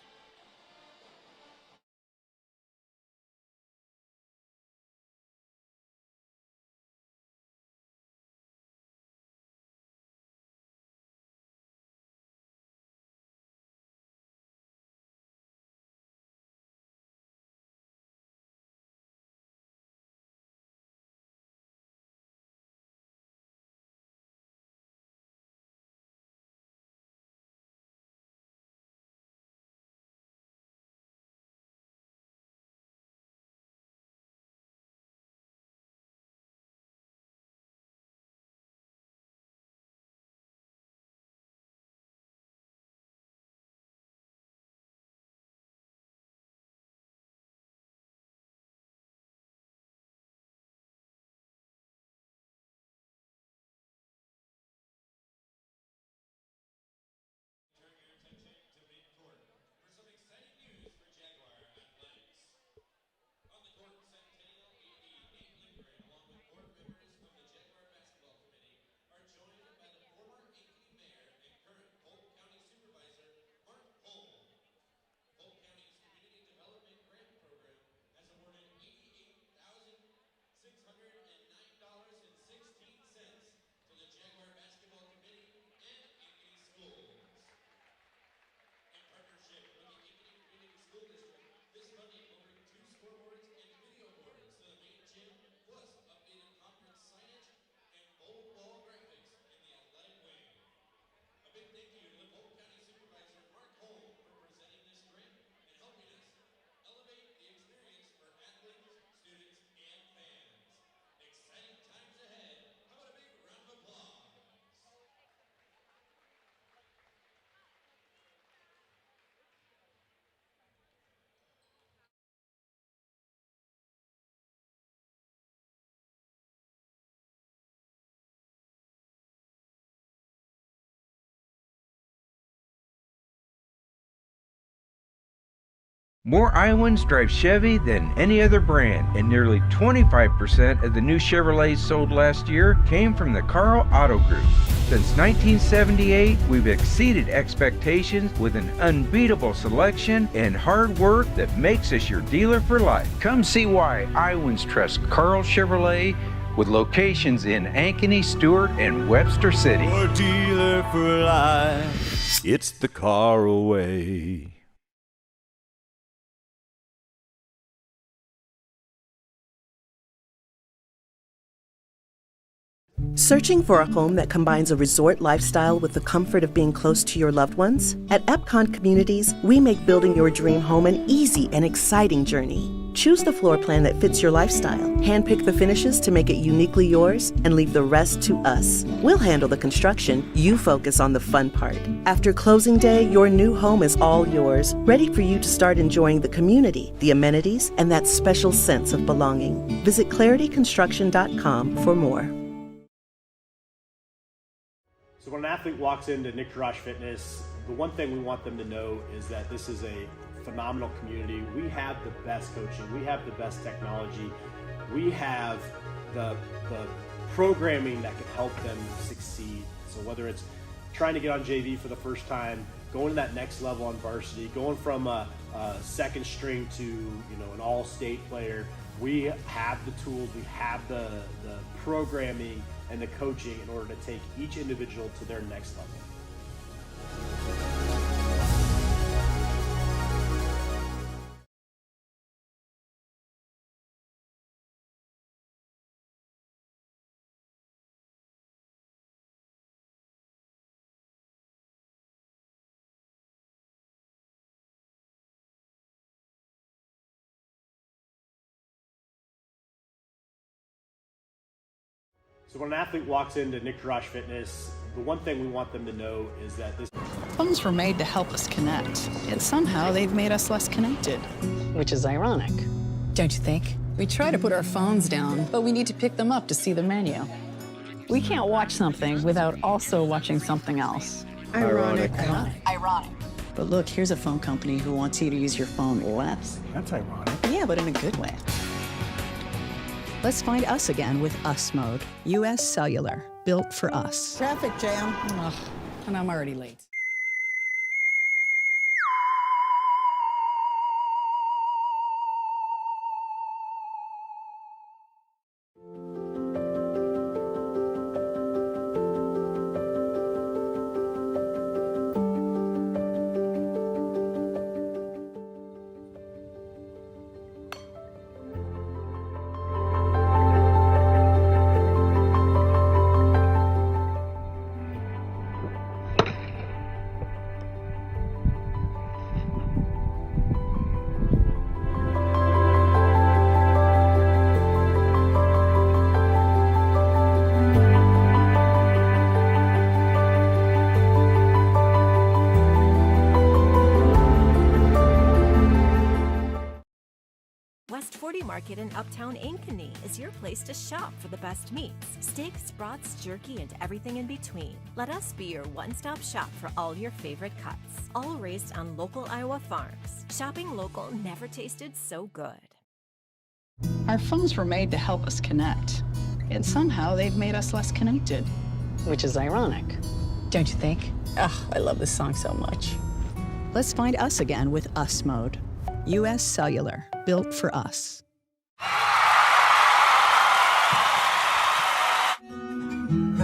More Iowans drive Chevy than any other brand, and nearly 25% of the new Chevrolets sold last year came from the Karl Auto Group. Since 1978, we've exceeded expectations with an unbeatable selection and hard work that makes us your dealer for life. Come see why Iowans trust Karl Chevrolet with locations in Ankeny, Stewart, and Webster City. Your dealer for life. It's the Karl way. Searching for a home that combines a resort lifestyle with the comfort of being close to your loved ones? At Epcon Communities, we make building your dream home an easy and exciting journey. Choose the floor plan that fits your lifestyle, handpick the finishes to make it uniquely yours, and leave the rest to us. We'll handle the construction, you focus on the fun part. After closing day, your new home is all yours, ready for you to start enjoying the community, the amenities, and that special sense of belonging. Visit clarityconstruction.com for more. So when an athlete walks into Nick Rush Fitness, the one thing we want them to know is that this is a phenomenal community. We have the best coaching. We have the best technology. We have the programming that can help them succeed. So whether it's trying to get on JV for the first time, going to that next level on varsity, going from a second string to an all-state player, we have the tools, we have the programming and the coaching in order to take each individual to their next level. So when an athlete walks into Nick Rush Fitness, the one thing we want them to know is that this Phones were made to help us connect, yet somehow they've made us less connected. Which is ironic, don't you think? We try to put our phones down, but we need to pick them up to see the menu. We can't watch something without also watching something else. Ironic. Ironic. But look, here's a phone company who wants you to use your phone less. That's ironic. Yeah, but in a good way. Let's find us again with Us Mode. US Cellular, built for us. Traffic jam. Ugh, and I'm already late. West 40 Market in Uptown Ankeny is your place to shop for the best meats, steaks, brats, jerky, and everything in between. Let us be your one-stop shop for all your favorite cuts, all raised on local Iowa farms. Shopping local never tasted so good. Our phones were made to help us connect, yet somehow they've made us less connected. Which is ironic, don't you think? Ugh, I love this song so much. Let's find us again with Us Mode. US Cellular, built for us.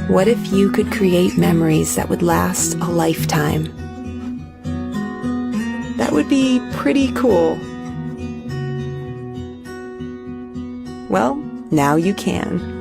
What if you could create memories that would last a lifetime? That would be pretty cool. Well, now you can.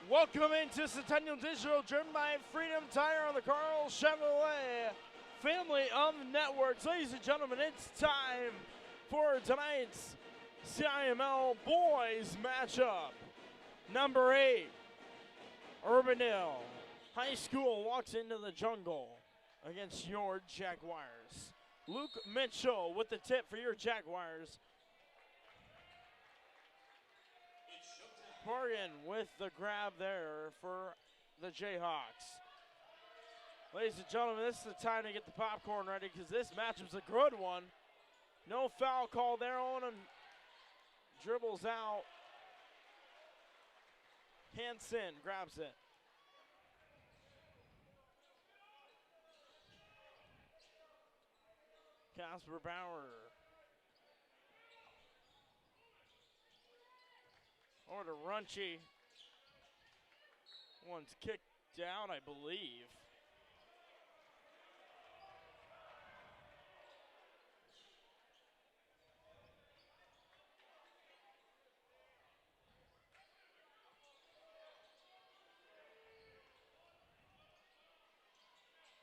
Welcome into Centennial Digital, driven by Freedom Tire on the Karl Chevrolet family of networks. Ladies and gentlemen, it's time for tonight's CIML boys matchup. Number 8, Urbandale High School walks into the jungle against your Jaguars. Luke Mitchell with the tip for your Jaguars. Morgan with the grab there for the Jayhawks. Ladies and gentlemen, this is the time to get the popcorn ready because this matchup's a good one. No foul call there. Owen dribbles out. Hansen grabs it. Casper Bauer. Over to Runchy. One's kicked out, I believe.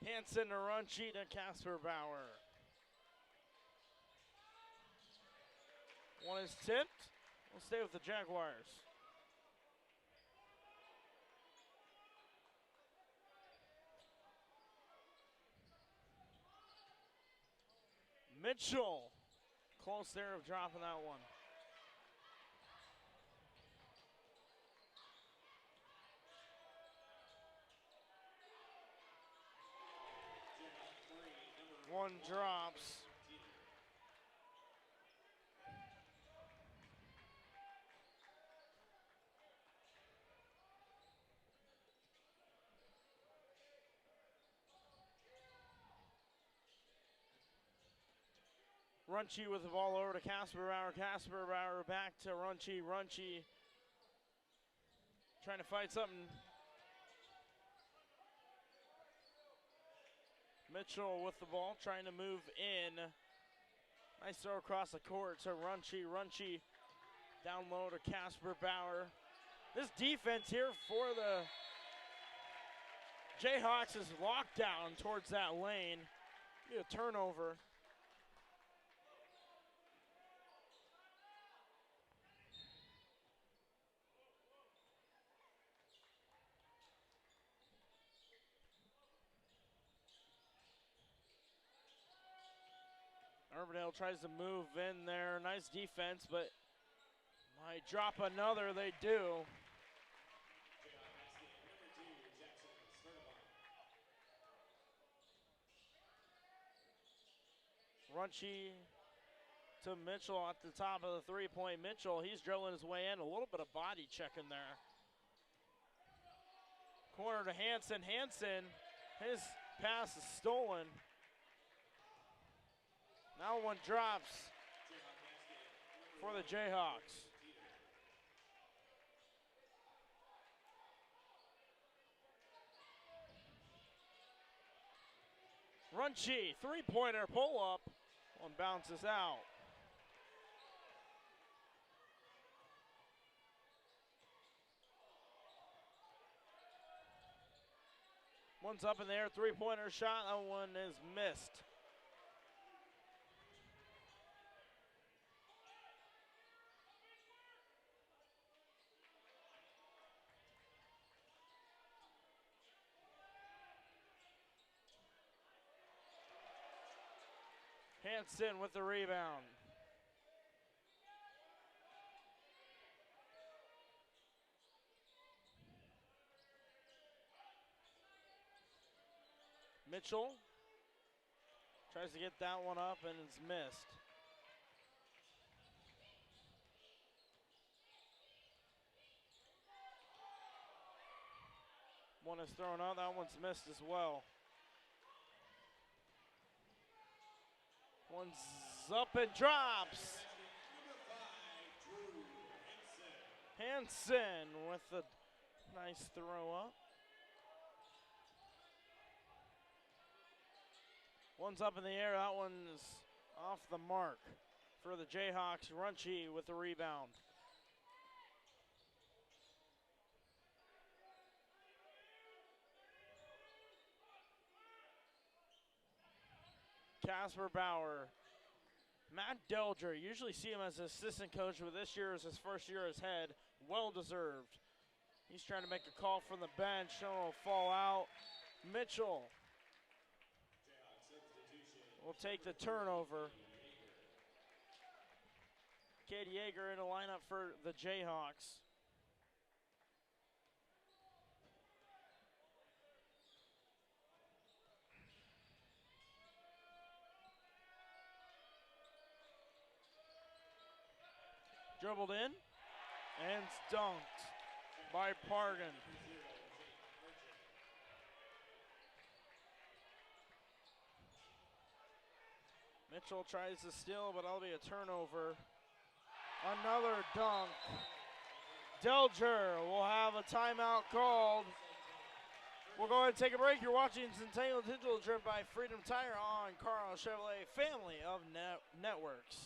Hansen to Runchy to Casper Bauer. One is tipped. We'll stay with the Jaguars. Mitchell, close there of dropping that one. One drops. Runchy with the ball over to Casper Bauer. Casper Bauer back to Runchy. Runchy trying to fight something. Mitchell with the ball, trying to move in. Nice throw across the court to Runchy. Runchy down low to Casper Bauer. This defense here for the Jayhawks is locked down towards that lane. Get a turnover. Urbandale tries to move in there. Nice defense, but might drop another. They do. Runchy to Mitchell at the top of the three-point. Mitchell, he's drilling his way in. A little bit of body check in there. Corner to Hansen. Hansen, his pass is stolen. Now one drops for the Jayhawks. Runchy, three-pointer pull-up. One bounces out. One's up in the air, three-pointer shot. That one is missed. Hansen with the rebound. Mitchell tries to get that one up and it's missed. One is thrown out, that one's missed as well. One's up and drops. Hansen with a nice throw up. One's up in the air, that one is off the mark for the Jayhawks. Runchy with the rebound. Casper Bauer. Matt Delger, usually see him as assistant coach, but this year is his first year as head. Well deserved. He's trying to make a call from the bench. Someone will fall out. Mitchell will take the turnover. Cade Yeager in the lineup for the Jayhawks. Dribbled in and dunked by Pargan. Mitchell tries to steal, but that'll be a turnover. Another dunk. Delger will have a timeout called. We'll go ahead and take a break. You're watching Centennial Digital, driven by Freedom Tire on Karl Chevrolet family of networks.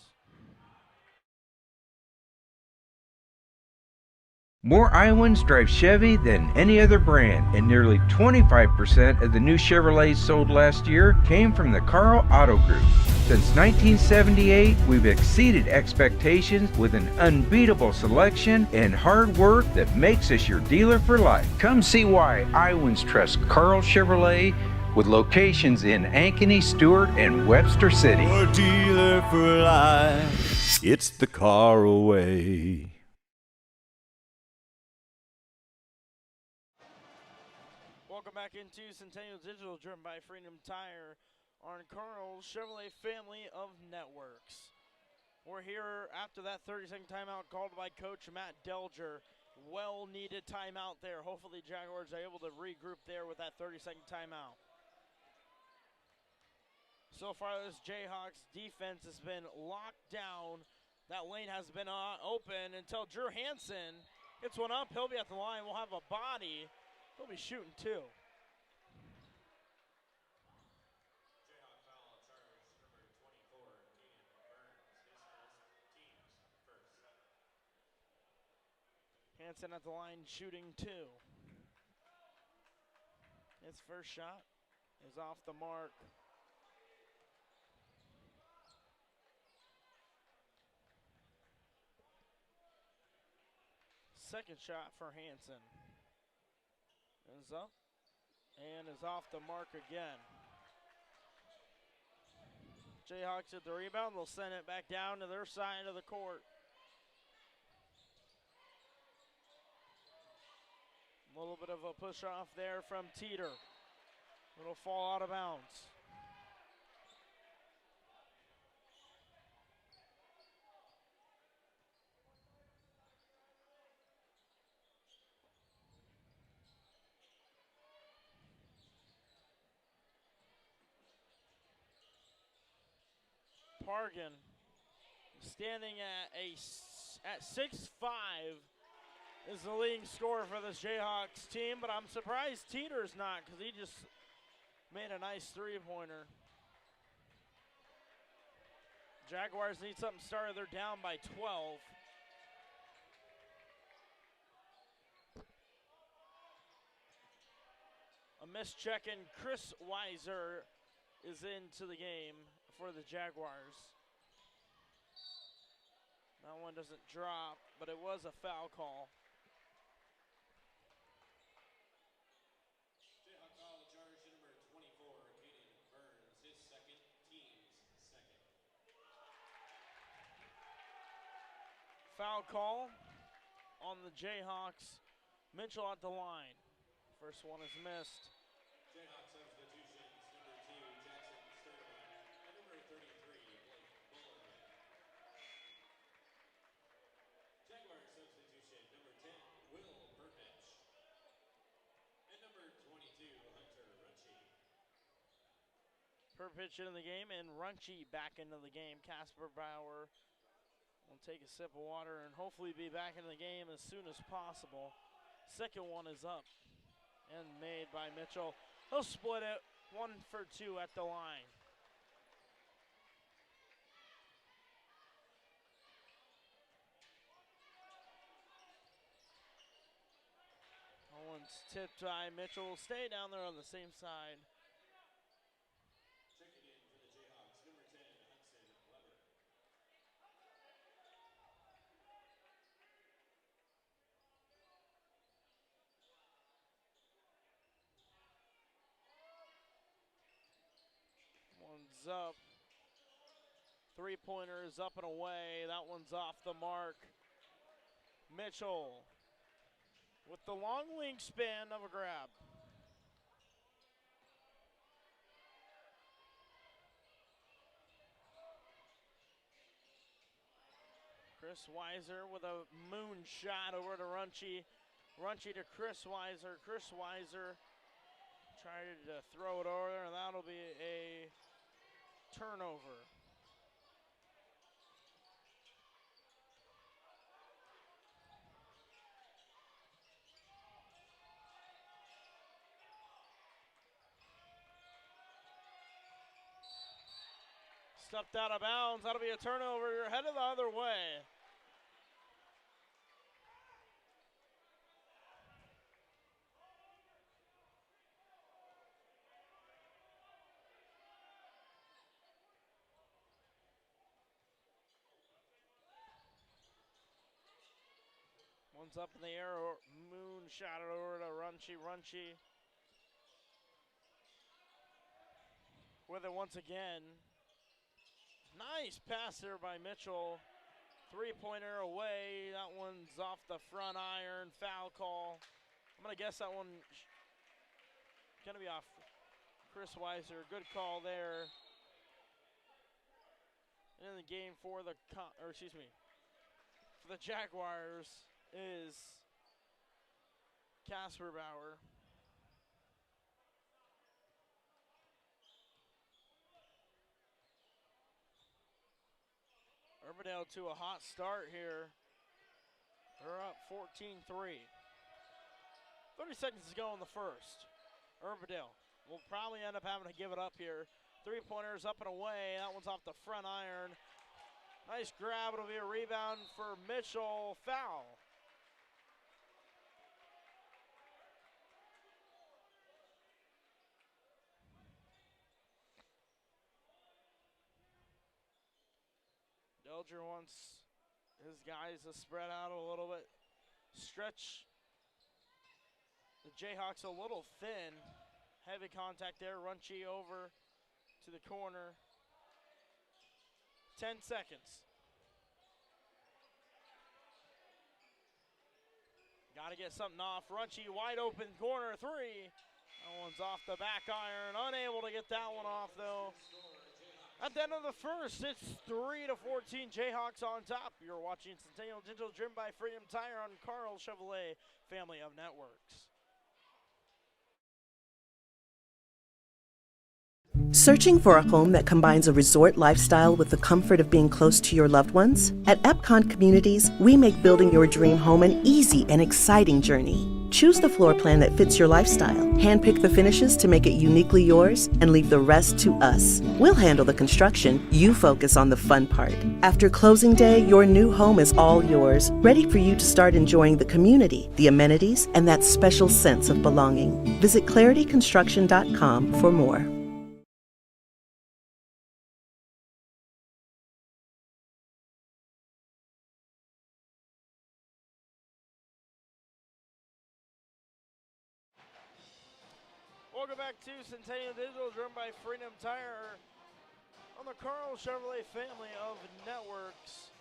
More Iowans drive Chevy than any other brand, and nearly 25% of the new Chevrolets sold last year came from the Karl Auto Group. Since 1978, we've exceeded expectations with an unbeatable selection and hard work that makes us your dealer for life. Come see why Iowans trust Karl Chevrolet, with locations in Ankeny, Stewart, and Webster City. Your dealer for life. It's the Karl way. Welcome back into Centennial Digital, driven by Freedom Tire on Karl Chevrolet family of networks. We're here after that 30-second timeout called by Coach Matt Delger. Well-needed timeout there. Hopefully Jaguars are able to regroup there with that 30-second timeout. So far, this Jayhawks defense has been locked down. That lane has been open until Drew Hansen gets one up. He'll be at the line. We'll have a body. He'll be shooting two. Jayhawk foul charge number 24, Caden Burns, his team's first. Hansen at the line shooting two. His first shot is off the mark. Second shot for Hansen is up and is off the mark again. Jayhawks at the rebound. They'll send it back down to their side of the court. A little bit of a push off there from Teeter. It'll fall out of bounds. Pargan standing at 6'5" is the leading scorer for this Jayhawks team, but I'm surprised Teeter's not, because he just made a nice three-pointer. Jaguars need something started. They're down by 12. A missed check, and Chris Weiser is into the game for the Jaguars. That one doesn't drop, but it was a foul call. Jayhawk foul charge number 24, Caden Burns, his second, team's second. Foul call on the Jayhawks. Mitchell at the line. First one is missed. Jayhawk substitutions, number 2, Jackson Sterling, and number 33, Blake Bullerhead. Jaguar substitution, number 10, Will Burpich. And number 22, Hunter Runchie. Burpich into the game, and Runchie back into the game. Casper Bauer will take a sip of water and hopefully be back in the game as soon as possible. Second one is up and made by Mitchell. He'll split it 1 for 2 at the line. That one's tipped by Mitchell. Will stay down there on the same side. Checking in for the Jayhawks, is up. Three-pointer is up and away. That one's off the mark. Mitchell with the long wingspan of a grab. Chris Weiser with a moon shot over to Runchie. Runchie to Chris Weiser. Chris Weiser tried to throw it over there, and that'll be a turnover. Stepped out of bounds. That'll be a turnover. You're headed the other way. One's up in the air. Moon shot it over to Runchie. Runchie with it once again. Nice pass there by Mitchell. Three-pointer away. That one's off the front iron. Foul call. I'm going to guess that one going to be off Chris Weiser. Good call there. And in the game for the Jaguars is Casper Bauer. Urbandale to a hot start here. They're up 14-3. 30 seconds to go in the first. Urbandale will probably end up having to give it up here. Three-pointers up and away. That one's off the front iron. Nice grab. It'll be a rebound for Mitchell. Foul. Delger wants his guys to spread out a little bit. Stretch the Jayhawks a little thin. Heavy contact there. Runchie over to the corner. 10 seconds. Got to get something off. Runchie wide open corner three. That one's off the back iron. Unable to get that one off though. At the end of the first, it's 3-14 Jayhawks on top. You're watching Centennial Digital, driven by Freedom Tire on Karl Chevrolet family of networks. Searching for a home that combines a resort lifestyle with the comfort of being close to your loved ones? At Epcon Communities, we make building your dream home an easy and exciting journey. Choose the floor plan that fits your lifestyle, handpick the finishes to make it uniquely yours, and leave the rest to us. We'll handle the construction, you focus on the fun part. After closing day, your new home is all yours, ready for you to start enjoying the community, the amenities, and that special sense of belonging. Visit clarityconstruction.com for more. Welcome back to Centennial Digital, driven by Freedom Tire on the Karl Chevrolet family of networks.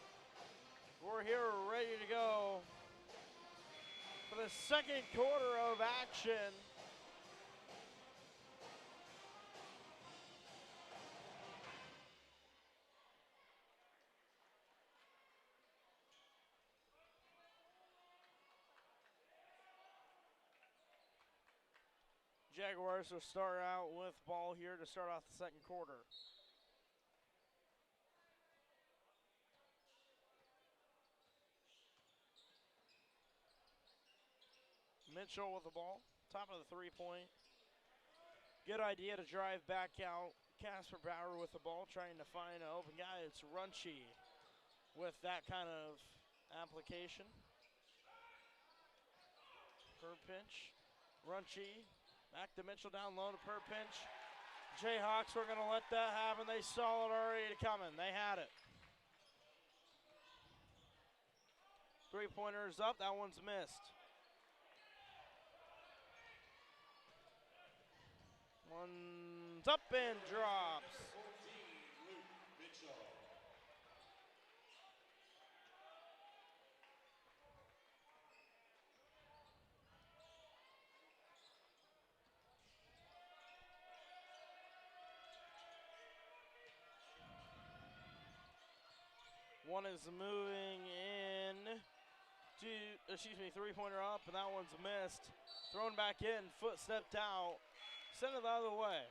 We're here ready to go for the second quarter of action. Jaguars will start out with ball here to start off the second quarter. Mitchell with the ball, top of the three-point. Good idea to drive back out. Casper Bauer with the ball, trying to find an open guy. It's Runchie with that kind of application. Per pinch. Runchie. Back to Mitchell down low to per pinch. Jayhawks were going to let that happen. They saw it already coming. They had it. Three-pointers up. That one's missed. One's up and drops. One is moving in. Three-pointer up, and that one's missed. Thrown back in, foot stepped out. Send it the other way.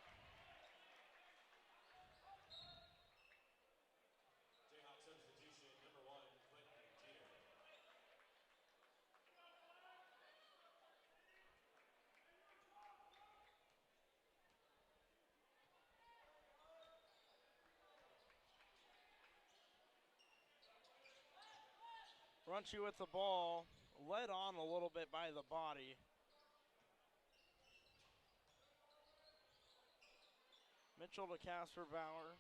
Jayhawk substitution, number 1, Quentin Teeter. Runchy with the ball, led on a little bit by the body. Mitchell to Casper Bauer.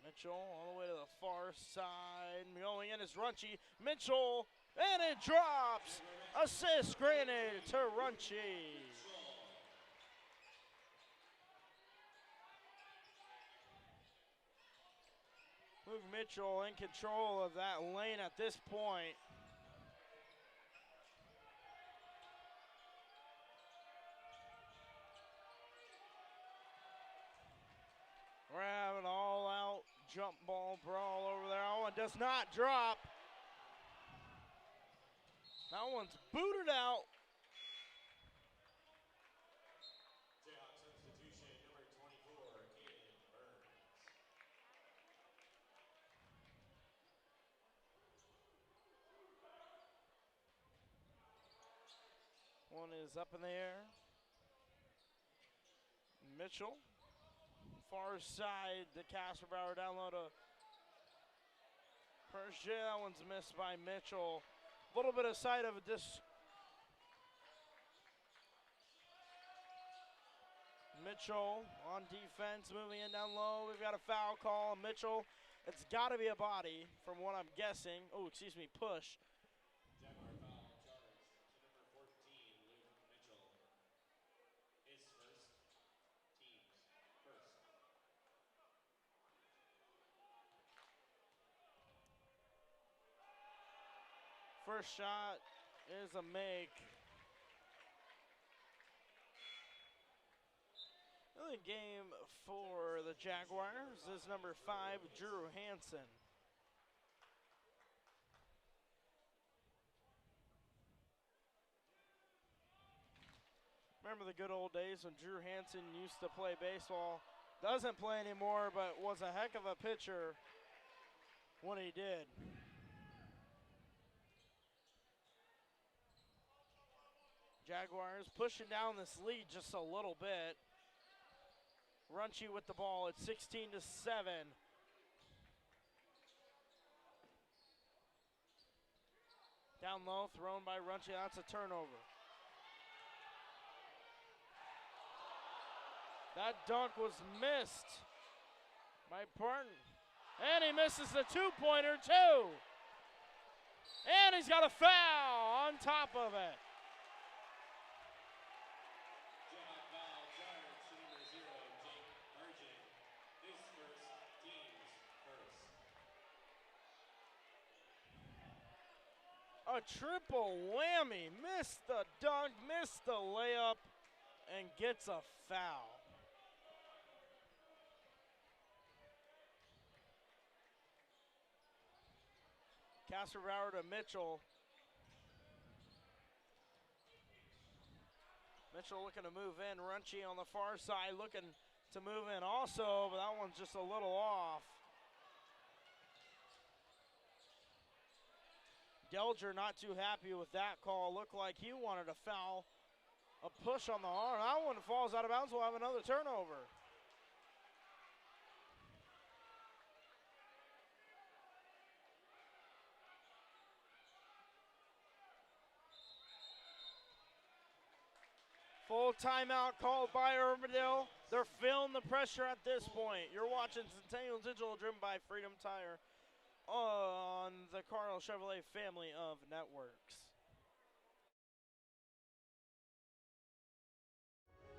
Mitchell all the way to the far side. Going in is Runchy. Mitchell, and it drops. Assist granted to Runchy. Luke Mitchell in control of that lane at this point. We're having an all-out jump ball brawl over there. That one does not drop. That one's booted out. Jayhawk substitution, number 24, Aiden Burns. One is up in the air. Mitchell. Far side to Casper Bauer, down low to Persia. That one's missed by Mitchell. A little bit of sight of this. Mitchell on defense, moving in down low. We've got a foul call. Mitchell, it's got to be a body from what I'm guessing. Oh, excuse me, push. Jaguar foul charged to number 14, Luke Mitchell. His first, team's first. First shot is a make. Another game for the Jaguars is number 5, Drew Hansen. Remember the good old days when Drew Hansen used to play baseball? Doesn't play anymore, but was a heck of a pitcher when he did. Jaguars pushing down this lead just a little bit. Runchy with the ball at 16-7. Down low, thrown by Runchy. That's a turnover. That dunk was missed by Parton. And he misses the two-pointer too. And he's got a foul on top of it. Jayhawk foul charged to number 0, Jake Argent. His first, team's first. A triple whammy. Missed the dunk, missed the layup, and gets a foul. Casper Bauer to Mitchell. Mitchell looking to move in. Runchy on the far side looking to move in also, but that one's just a little off. Delger not too happy with that call. Looked like he wanted to foul. A push on the arm. That one falls out of bounds. We'll have another turnover. Full timeout called by Urbandale. They're feeling the pressure at this point. You're watching Centennial Digital, driven by Freedom Tire on the Karl Chevrolet family of networks.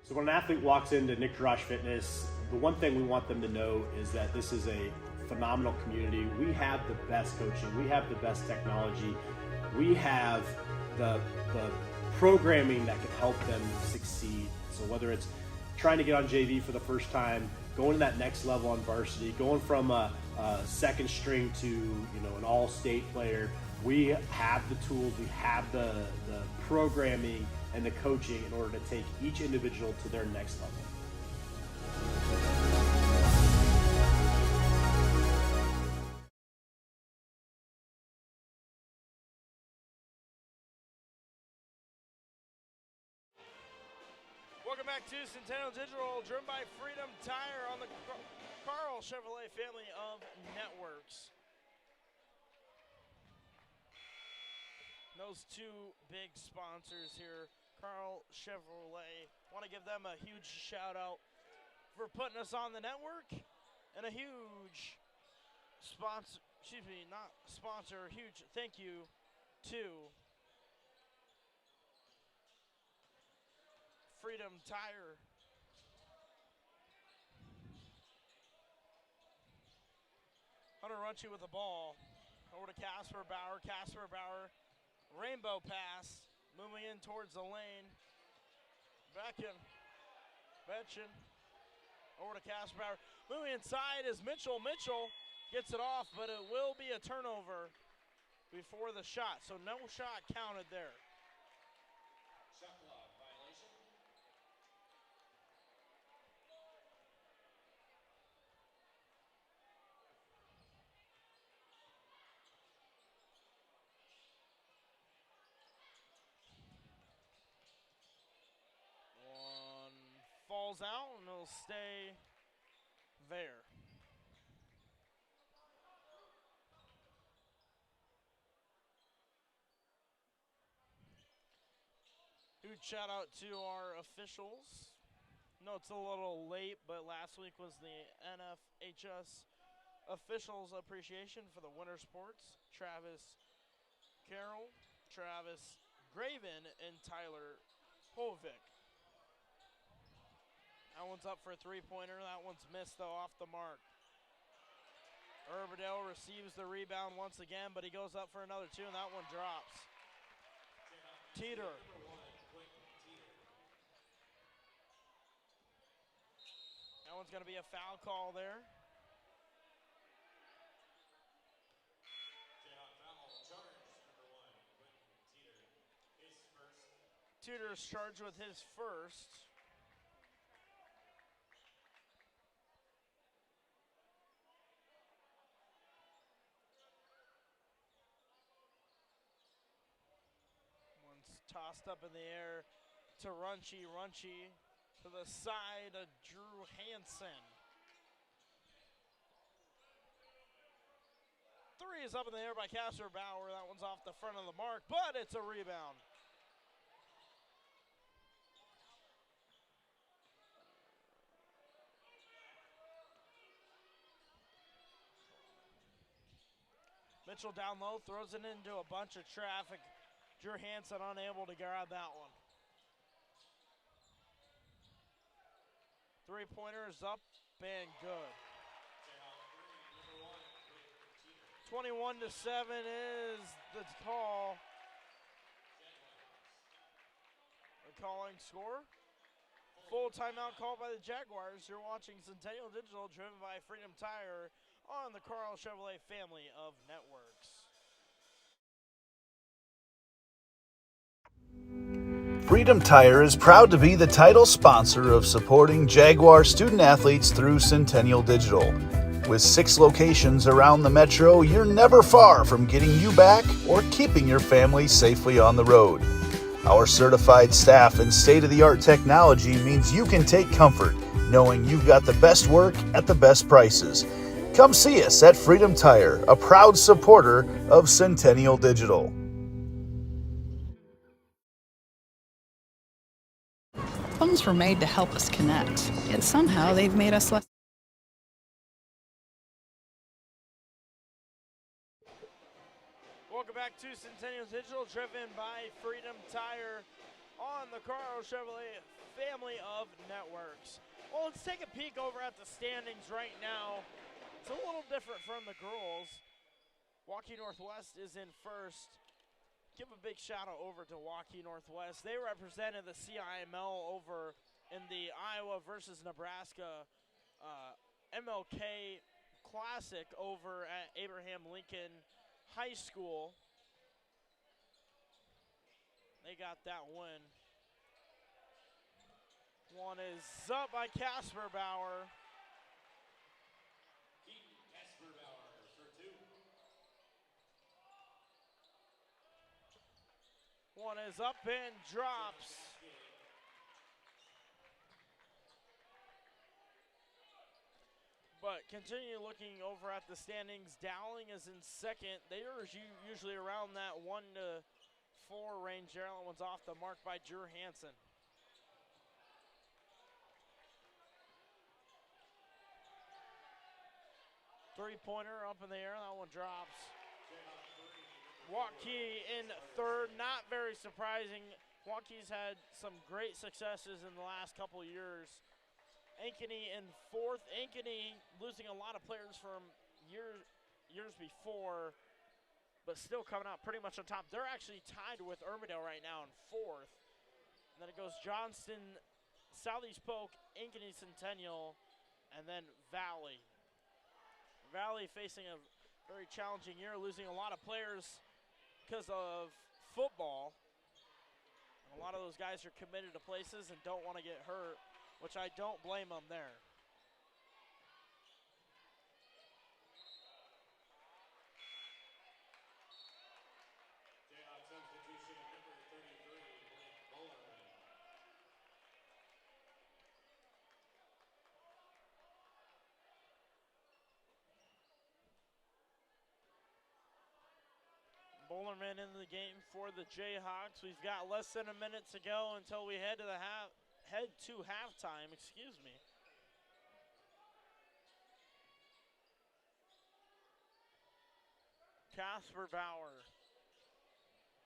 So when an athlete walks into Nick Rush Fitness, the one thing we want them to know is that this is a phenomenal community. We have the best coaching. We have the best technology. We have the programming that can help them succeed. So whether it's trying to get on JV for the first time, going to that next level on varsity, going from a second string to an all-state player. We have the tools, we have the programming and the coaching in order to take each individual to their next level. Welcome back to Centennial Digital, driven by Freedom Tire on the Karl Chevrolet family of networks. Those two big sponsors here, Karl Chevrolet, want to give them a huge shout out for putting us on the network, and a huge sponsor, huge thank you to Freedom Tire. Hunter Runchie with the ball. Over to Casper Bauer. Casper Bauer, rainbow pass, moving in towards the lane. Back in. Betchen. Over to Casper Bauer. Moving inside is Mitchell. Mitchell gets it off, but it will be a turnover before the shot. So no shot counted there. Shot clock violation. One falls out and it'll stay there. Huge shout out to our officials. No, it's a little late, but last week was the NFHS Officials Appreciation for the winter sports. Travis Carroll, Travis Graven, and Tyler Hovick. That one's up for a three-pointer. That one's missed, though, off the mark. Urbandale receives the rebound once again, but he goes up for another two, and that one drops. Teeter. That one's going to be a foul call there. Teeter's charged with his first. One's tossed up in the air to Runchie. Runchie to the side of Drew Hansen. Three is up in the air by Casper Bauer. That one's off the front of the mark, but it's a rebound. Mitchell down low, throws it into a bunch of traffic. Drew Hansen unable to grab that one. Three-pointer is up and good. 21-7 is the call. The calling score. Full timeout called by the Jaguars. You're watching Centennial Digital, driven by Freedom Tire on the Karl Chevrolet family of networks. Freedom Tire is proud to be the title sponsor of supporting Jaguar student athletes through Centennial Digital. With 6 locations around the metro, you're never far from getting you back or keeping your family safely on the road. Our certified staff and state-of-the-art technology means you can take comfort knowing you've got the best work at the best prices. Come see us at Freedom Tire, a proud supporter of Centennial Digital. Phones were made to help us connect, yet somehow they've made us less. Welcome back to Centennial Digital, driven by Freedom Tire on the Karl Chevrolet family of networks. Well, let's take a peek over at the standings right now. It's a little different from the girls. Waukee Northwest is in first. Give a big shout out over to Waukee Northwest. They represented the CIML over in the Iowa versus Nebraska MLK Classic over at Abraham Lincoln High School. They got that win. One is up by Casper Bauer. Casper Bauer for 2. One is up and drops. But continue looking over at the standings. Dowling is in second. They are usually around that 1 to 4 range there. That one's off the mark by Drew Hansen. Three-pointer up in the air. That one drops. Waukee in third. Not very surprising. Waukee's had some great successes in the last couple of years. Ankeny in fourth. Ankeny losing a lot of players from years before, but still coming out pretty much on top. They're actually tied with Urbandale right now in fourth. And then it goes Johnston, Southeast Polk, Ankeny Centennial, and then Valley. Valley facing a very challenging year, losing a lot of players because of football. A lot of those guys are committed to places and don't want to get hurt, which I don't blame them there. Jayhawk substitution number 33, Blake Bullerman. Bullerman in the game for the Jayhawks. We've got less than a minute to go until we head to halftime, excuse me. Casper Bauer.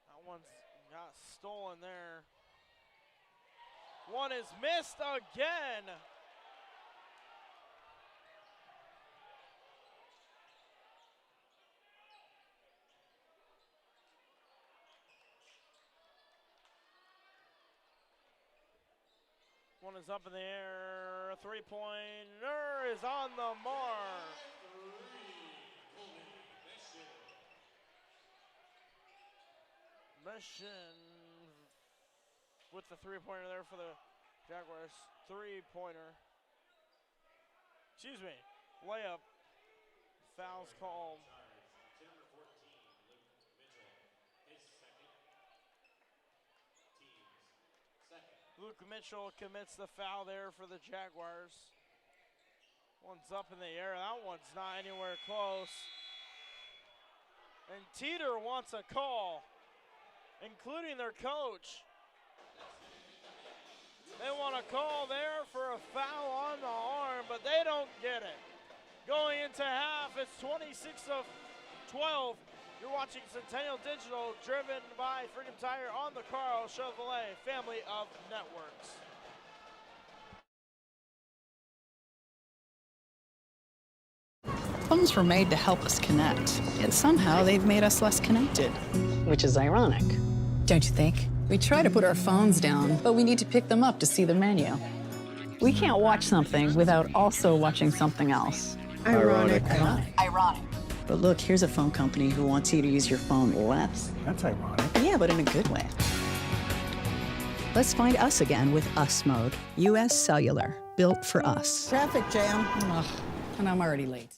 That one's got stolen there. One is missed again. One is up in the air. A three-pointer is on the mark. Mission with the three-pointer there for the Jaguars. Three-pointer. Excuse me. Layup. Foul's called. Number 14, Luke Mitchell, his second. Team's second. Luke Mitchell commits the foul there for the Jaguars. One's up in the air. That one's not anywhere close. And Teeter wants a call, including their coach. They want a call there for a foul on the arm, but they don't get it. Going into half, it's 26-12. You're watching Centennial Digital, driven by Freedom Tire on the Karl Chevrolet family of networks. Phones were made to help us connect, yet somehow they've made us less connected, which is ironic. Don't you think? We try to put our phones down, but we need to pick them up to see the menu. We can't watch something without also watching something else. Ironic. Ironic. But look, here's a phone company who wants you to use your phone less. That's ironic. Yeah, but in a good way. Let's find us again with Us Mode. US Cellular, built for us. Traffic jam. Ugh, and I'm already late.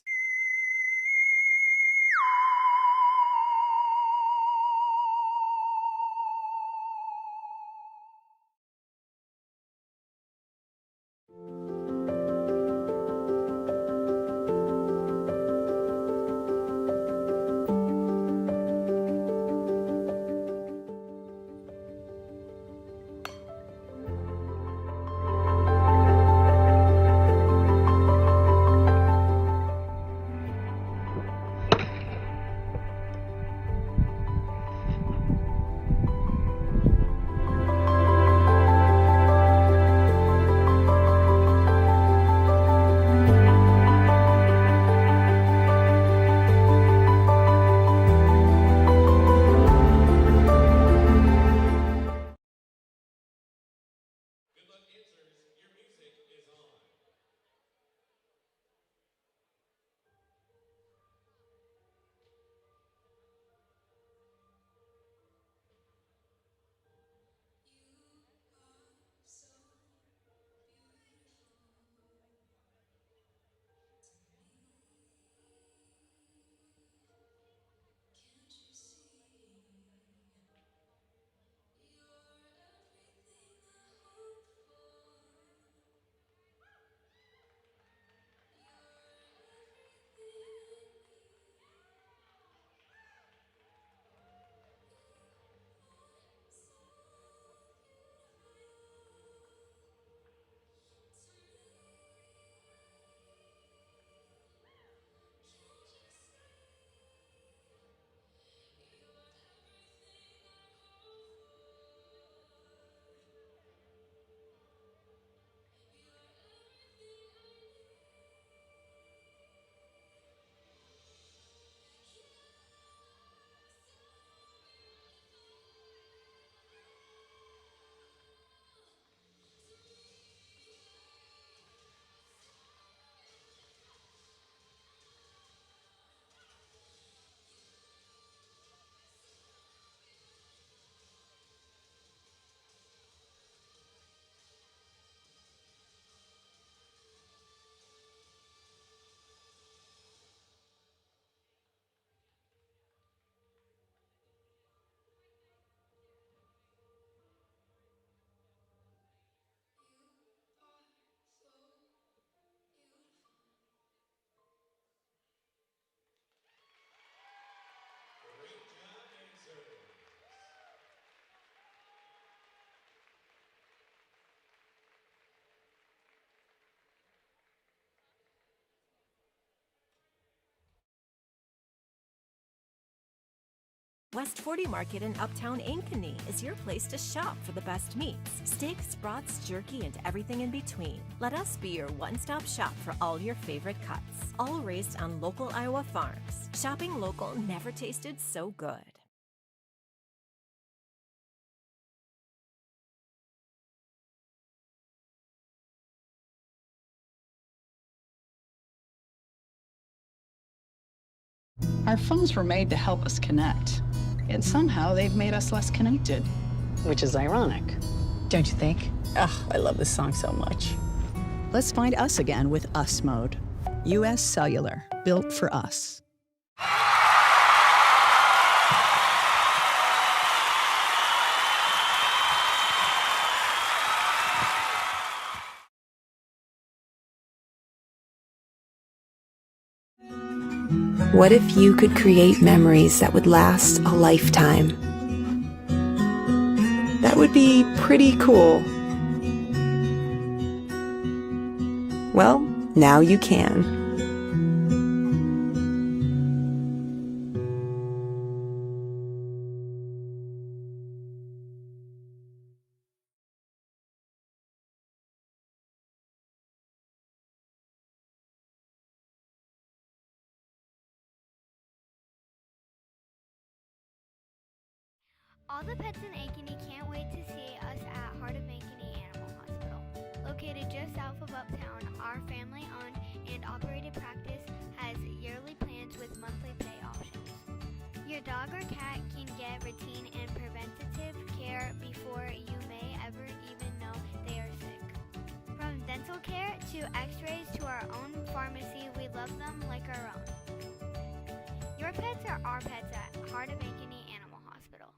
West 40 Market in Uptown Ankeny is your place to shop for the best meats, steaks, brats, jerky, and everything in between. Let us be your one-stop shop for all your favorite cuts, all raised on local Iowa farms. Shopping local never tasted so good. Our phones were made to help us connect, and somehow they've made us less connected, which is ironic. Don't you think? Oh, I love this song so much. Let's find us again with Us Mode. US Cellular, built for us. What if you could create memories that would last a lifetime? That would be pretty cool. Well, now you can. All the pets in Ankeny can't wait to see us at Heart of Ankeny Animal Hospital. Located just south of Uptown, our family-owned and operated practice has yearly plans with monthly pay options. Your dog or cat can get routine and preventative care before you may ever even know they are sick. From dental care to x-rays to our own pharmacy, we love them like our own. Your pets are our pets at Heart of Ankeny Animal Hospital.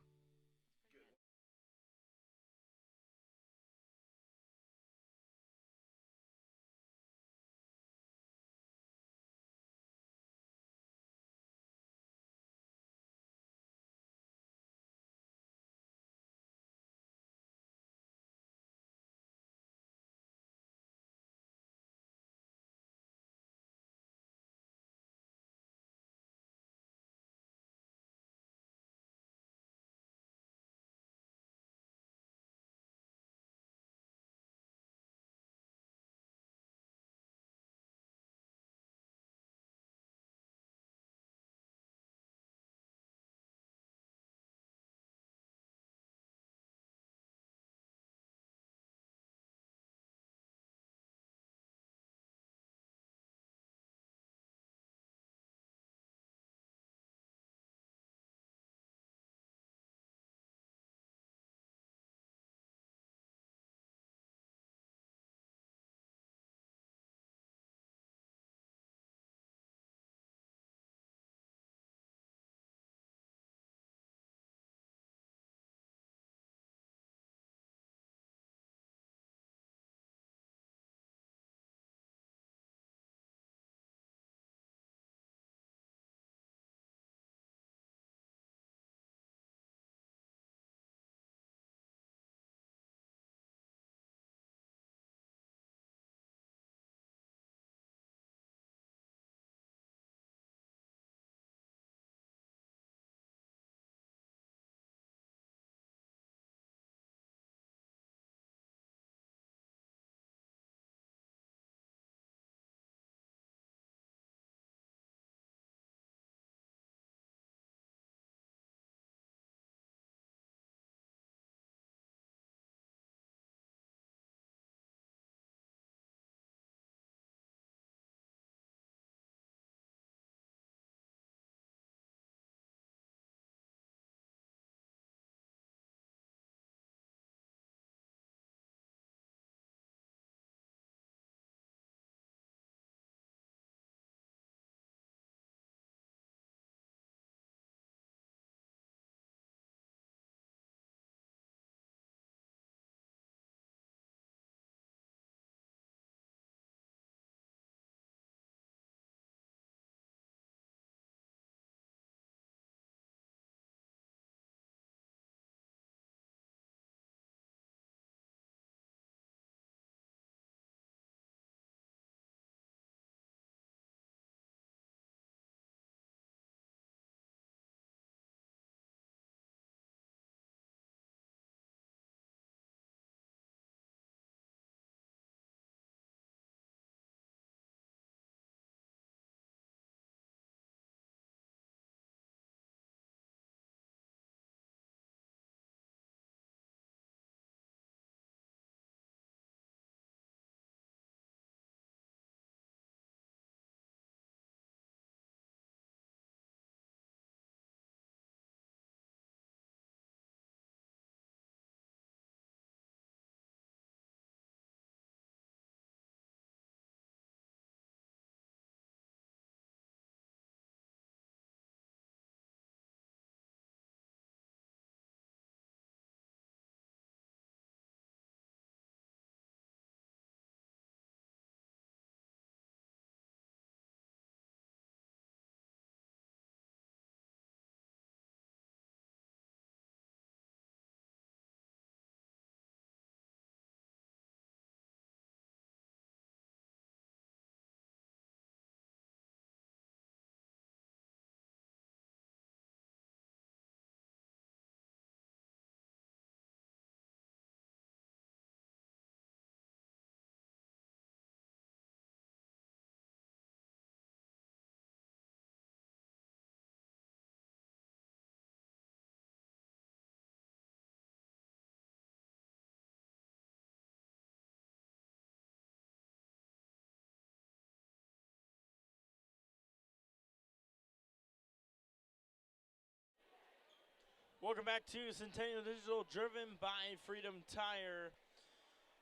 Welcome back to Centennial Digital, driven by Freedom Tire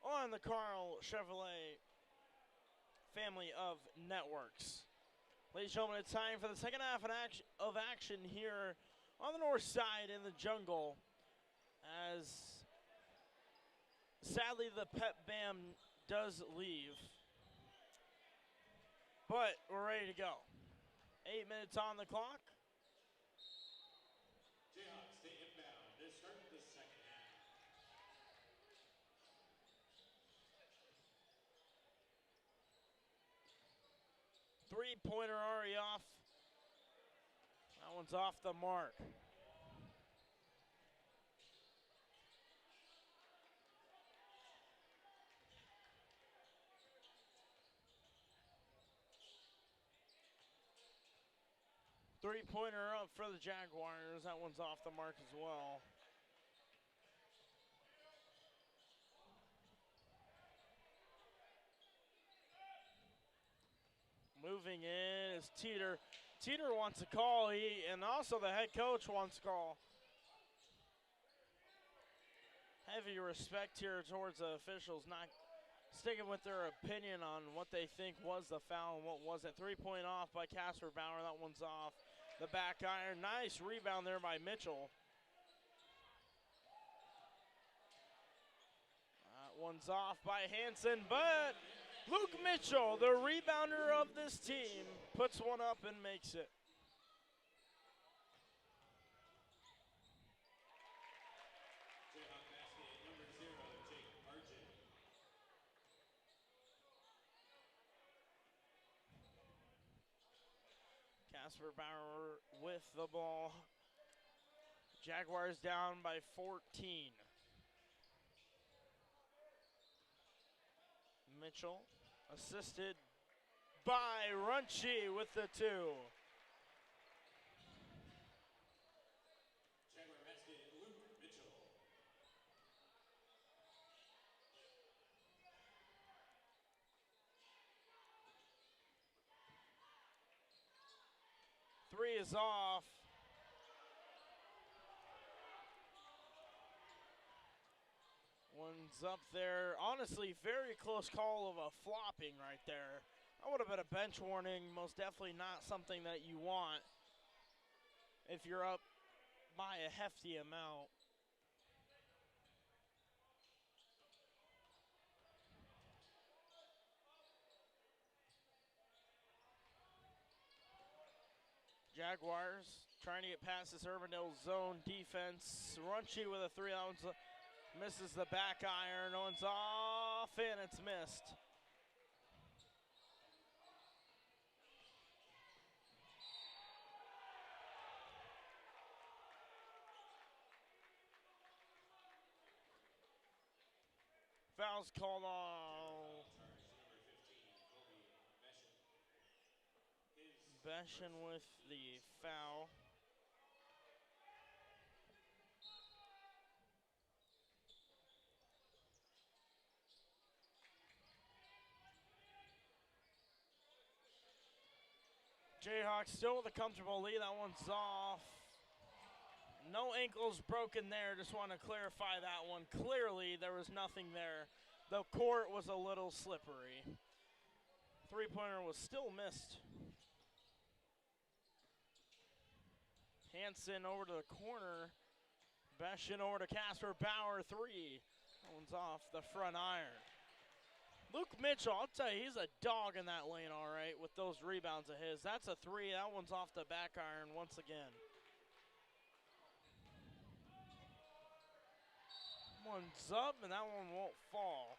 on the Karl Chevrolet family of networks. Ladies and gentlemen, it's time for the second half of action here on the north side in the jungle, as sadly the pep band does leave. But we're ready to go. 8 minutes on the clock. Jayhawks stay inbound to start the second half. Three-pointer already off. That one's off the mark. Three-pointer up for the Jaguars. That one's off the mark as well. Moving in is Teeter. Teeter wants a call, and also the head coach wants a call. Heavy respect here towards the officials, not sticking with their opinion on what they think was the foul and what wasn't. 3-point off by Casper Bauer. That one's off the back iron. Nice rebound there by Mitchell. That one's off by Hanson, but Luke Mitchell, the rebounder of this team, puts one up and makes it. Jayhawk basket number 0, Jake Argent. Casper Bauer with the ball. Jaguars down by 14. Mitchell assisted by Runchi with the 2. Jaguar basket, Luke Mitchell. Three is off. One's up there. Honestly, very close call of a flopping right there. That would have been a bench warning. Most definitely not something that you want if you're up by a hefty amount. Jaguars trying to get past this Urbandale zone defense. Runchi with a 3. That one's misses the back iron. One's off, and it's missed. Foul's called on Beshin with the foul. Jayhawks still with a comfortable lead. That one's off. No ankles broken there. Just want to clarify that one. Clearly, there was nothing there. The court was a little slippery. Three-pointer was still missed. Hanson over to the corner. Beshin over to Casper Bauer, 3. That one's off the front iron. Luke Mitchell, I'll tell you, he's a dog in that lane, all right, with those rebounds of his. That's a 3. That one's off the back iron once again. One's up, and that one won't fall.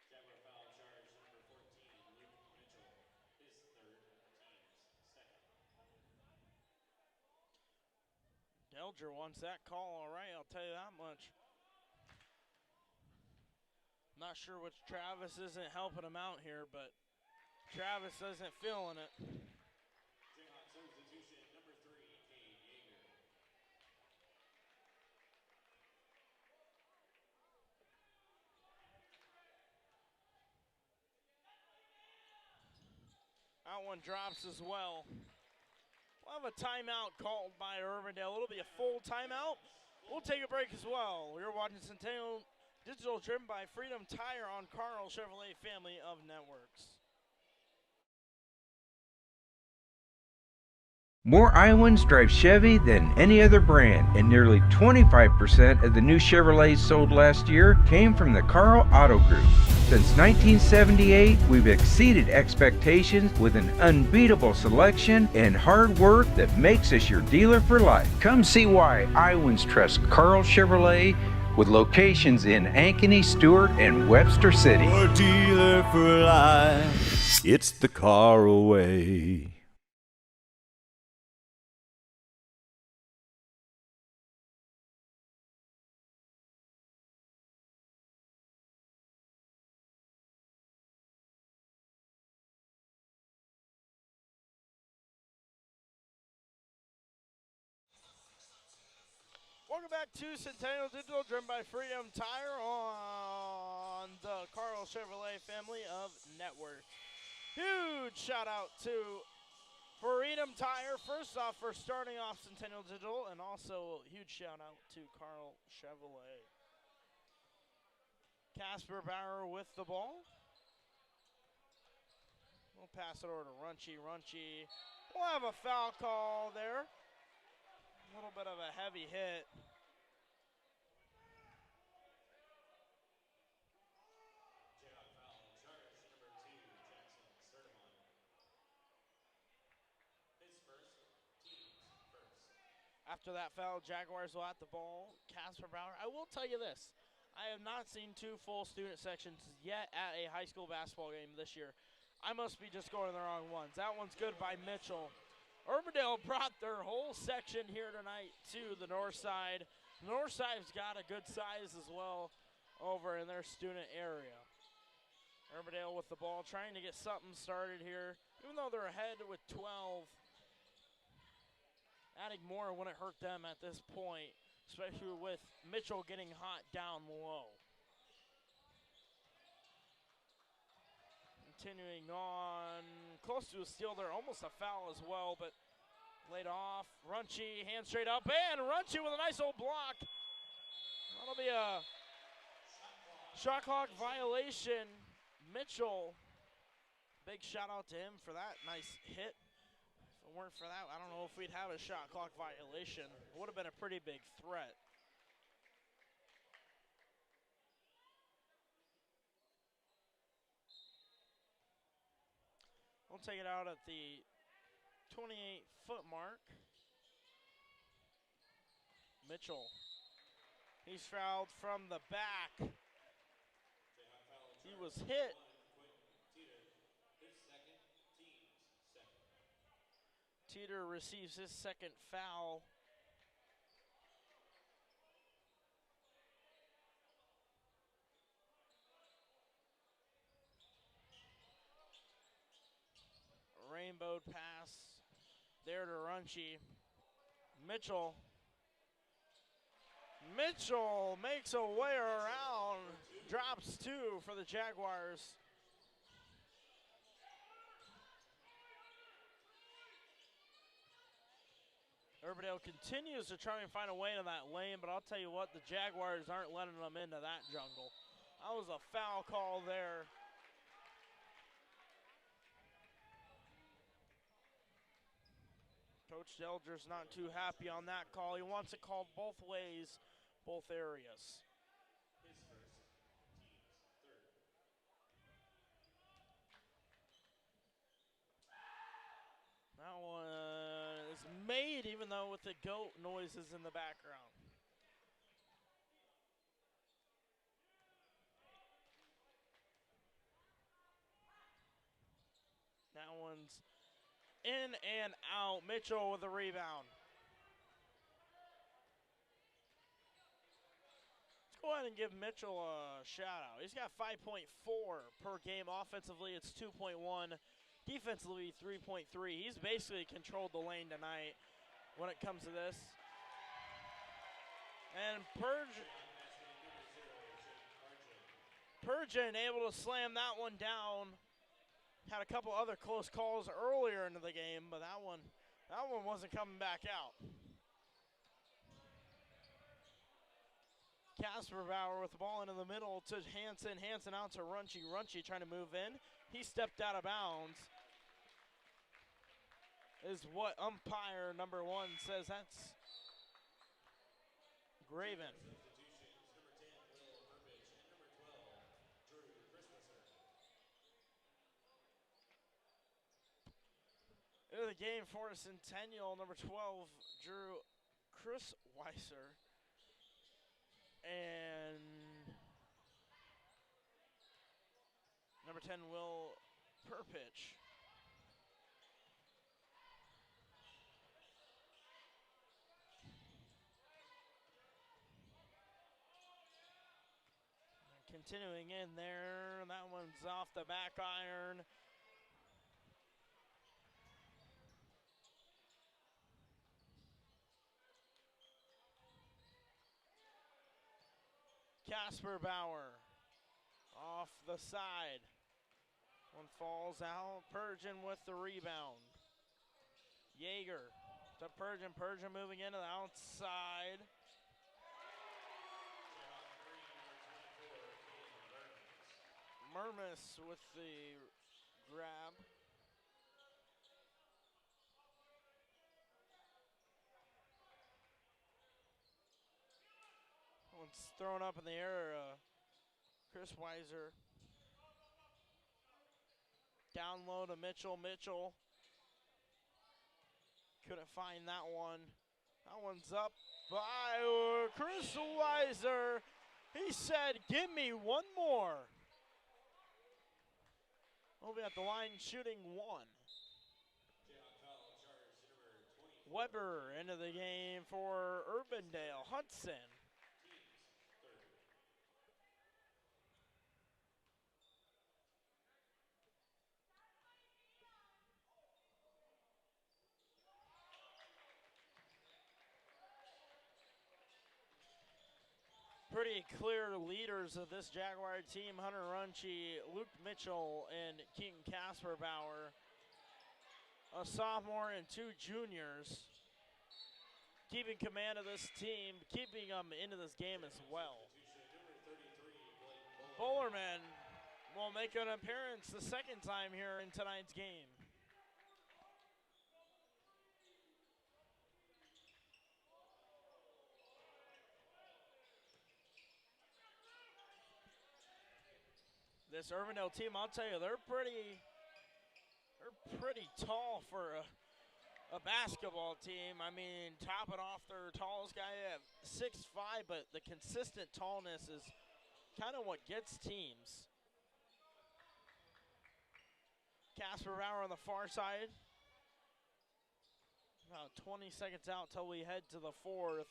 Jaguar foul charge number 14, Luke Mitchell, his 3rd, team's 2nd. Delger wants that call, all right, I'll tell you that much. Not sure which Travis isn't helping him out here, but Travis isn't feeling it. Jayhawk substitution number 3, Cade Yeager. That one drops as well. We'll have a timeout called by Urbandale. It'll be a full timeout. We'll take a break as well. You're watching Centennial Digital, driven by Freedom Tire on Karl Chevrolet family of networks. More Iowans drive Chevy than any other brand, and nearly 25% of the new Chevrolets sold last year came from the Karl Auto Group. Since 1978, we've exceeded expectations with an unbeatable selection and hard work that makes us your dealer for life. Come see why Iowans trust Karl Chevrolet, with locations in Ankeny, Stewart, and Webster City. Your dealer for life. It's the Karl way. Welcome back to Centennial Digital, driven by Freedom Tire on the Karl Chevrolet family of networks. Huge shout out to Freedom Tire, first off, for starting off Centennial Digital, and also huge shout out to Karl Chevrolet. Casper Bauer with the ball. We'll pass it over to Runchi. Runchi will have a foul call there. A little bit of a heavy hit. After that foul, Jaguars will have the ball. Casper Bauer. I will tell you this. I have not seen two full student sections yet at a high school basketball game this year. I must be just going to the wrong ones. That one's good by Mitchell. Urbandale brought their whole section here tonight to the north side. The north side's got a good size as well over in their student area. Urbandale with the ball, trying to get something started here. Even though they're ahead with 12, adding more wouldn't hurt them at this point, especially with Mitchell getting hot down low. Continuing on, close to a steal there, almost a foul as well, but laid off. Runchi, hand straight up, and Runchi with a nice old block. That'll be a shot clock violation. Mitchell, big shout out to him for that nice hit. If it weren't for that, I don't know if we'd have a shot clock violation. It would have been a pretty big threat. We'll take it out at the 28-foot mark. Mitchell, he's fouled from the back. He was hit. Teeter receives his second foul. Rainbow pass there to Runchi. Mitchell makes a way around, drops two for the Jaguars. Urbandale continues to try and find a way into that lane, but I'll tell you what, the Jaguars aren't letting them into that jungle. That was a foul call there. Coach Delger's not too happy on that call. He wants it called both ways, both areas. That one is made, even though with the goat noises in the background. That one's in and out. Mitchell with the rebound. Let's go ahead and give Mitchell a shout out. He's got 5.4 per game. Offensively, it's 2.1. Defensively, 3.3. He's basically controlled the lane tonight when it comes to this. And Pregame able to slam that one down. Had a couple other close calls earlier into the game, but that one That one wasn't coming back out. Casper Bauer with the ball into the middle to Hansen. Hansen out to Runchy. Runchy trying to move in. He stepped out of bounds. Is what umpire number 1 says. That's Graven. Into the game for Centennial, number 12, Drew Chris Weiser. And number 10, Will Perpich. Continuing in there, that one's off the back iron. Casper Bauer off the side. One falls out. Persian with the rebound. Yeager to Persian. Persian moving into the outside. Murmis with the grab. One's thrown up in the air. Chris Weiser. Down low to Mitchell. Mitchell couldn't find that one. That one's up by Chris Weiser. He said, give me one more. We'll be at the line shooting 1. Weber into the game for Urbandale. Hudson. Pretty clear leaders of this Jaguar team, Hunter Runchy, Luke Mitchell, and Keaton Casper Bauer. A sophomore and 2 juniors keeping command of this team, keeping them into this game as well. Bowlerman will make an appearance the second time here in tonight's game. This Urbandale team, I'll tell you, they're pretty tall for a basketball team. I mean, topping off their tallest guy at 6'5", but the consistent tallness is kind of what gets teams. Casper Bauer on the far side. About 20 seconds out till we head to the 4th.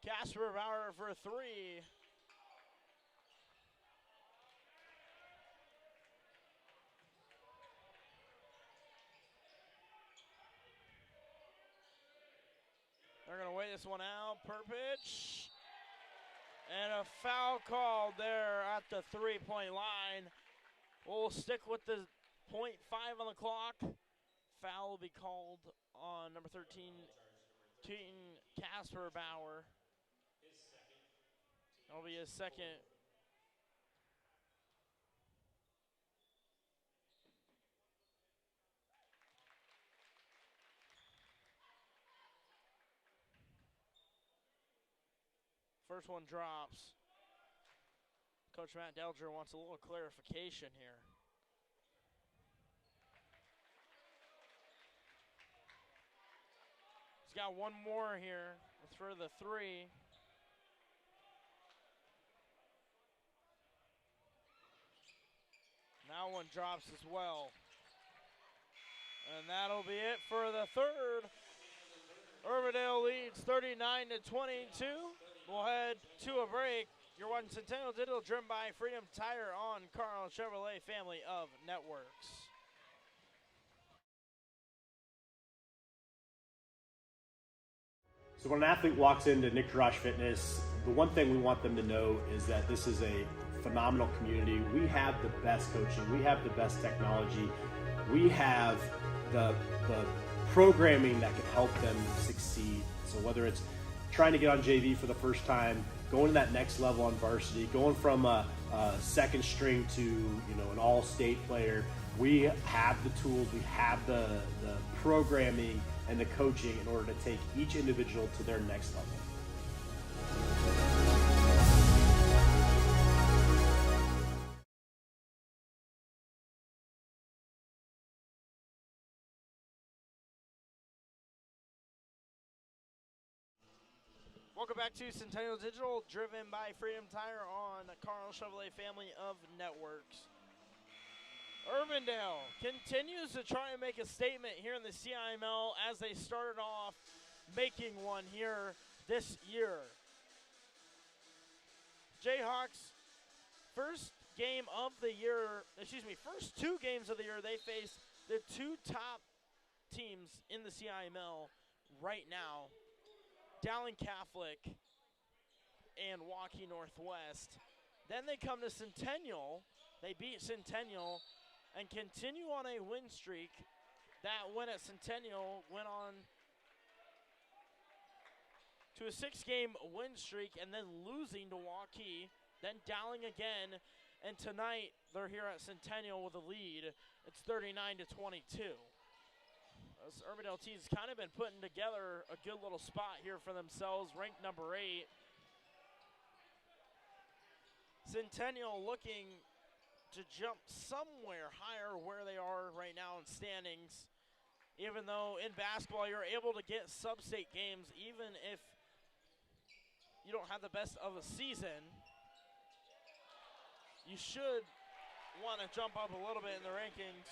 Casper Bauer for 3. They're going to weigh this one out. Perpich. And a foul called there at the 3-point line. We'll stick with the .5 on the clock. Foul will be called on number 13, Keaton Casper Bauer. That'll be his second. First one drops. Coach Matt Delger wants a little clarification here. He's got one more here for the 3. Now one drops as well. And that'll be it for the 3rd. Urbandale leads 39-22. We'll head to a break. You're watching Centennial Digital, driven by Freedom Tire on Karl Chevrolet family of networks. So when an athlete walks into Nick Drosh Fitness, the one thing we want them to know is that this is a phenomenal community. We have the best coaching. We have the best technology. We have the programming that can help them succeed. So whether it's trying to get on JV for the first time, going to that next level on varsity, going from a second string to an all-state player, we have the tools, we have the programming and the coaching in order to take each individual to their next level. Welcome back to Centennial Digital, driven by Freedom Tire on the Karl Chevrolet family of networks. Urbandale continues to try and make a statement here in the CIML as they started off making one here this year. Jayhawks, first two games of the year, they face the two top teams in the CIML right now, Dowling Catholic and Waukee Northwest. Then they come to Centennial. They beat Centennial and continue on a win streak. That win at Centennial went on to a 6-game win streak and then losing to Waukee, then Dowling again, and tonight they're here at Centennial with a lead. It's 39-22. This Urbandale team's kind of been putting together a good little spot here for themselves, ranked number 8. Centennial looking to jump somewhere higher where they are right now in standings, even though in basketball you're able to get sub-state games even if you don't have the best of a season. You should want to jump up a little bit in the rankings.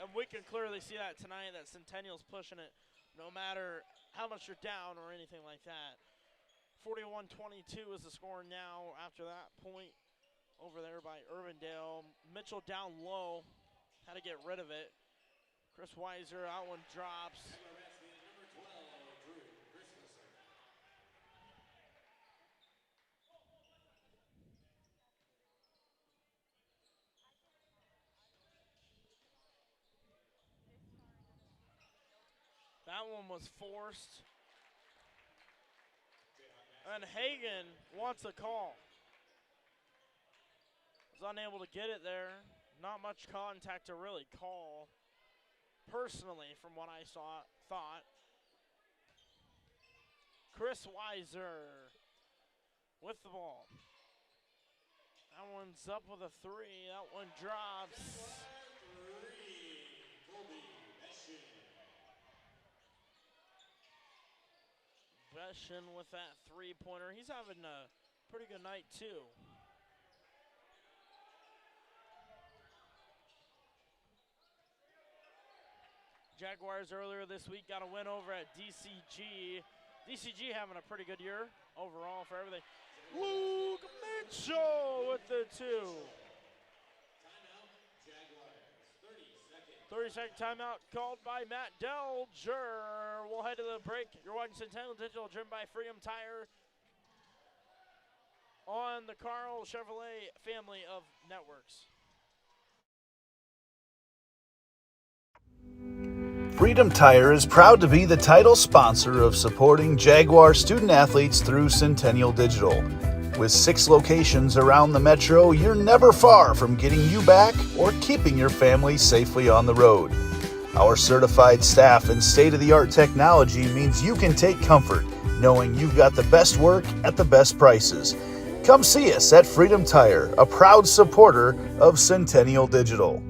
And we can clearly see that tonight, that Centennial's pushing it no matter how much you're down or anything like that. 41-22 is the score now after that point over there by Urbandale. Mitchell down low, had to get rid of it. Chris Weiser, that one drops. That one was forced. And Hagan wants a call. Was unable to get it there. Not much contact to really call, personally, from what I thought. Chris Weiser with the ball. That one's up with a 3. That one drops. Beshin with that 3-pointer. He's having a pretty good night, too. Jaguars earlier this week got a win over at DCG. DCG having a pretty good year overall for everything. Luke Mitchell with the 2. 30-second timeout called by Matt Delger. We'll head to the break. You're watching Centennial Digital, driven by Freedom Tire on the Karl Chevrolet family of networks. Freedom Tire is proud to be the title sponsor of supporting Jaguar student athletes through Centennial Digital. With 6 locations around the metro, you're never far from getting you back or keeping your family safely on the road. Our certified staff and state-of-the-art technology means you can take comfort knowing you've got the best work at the best prices. Come see us at Freedom Tire, a proud supporter of Centennial Digital.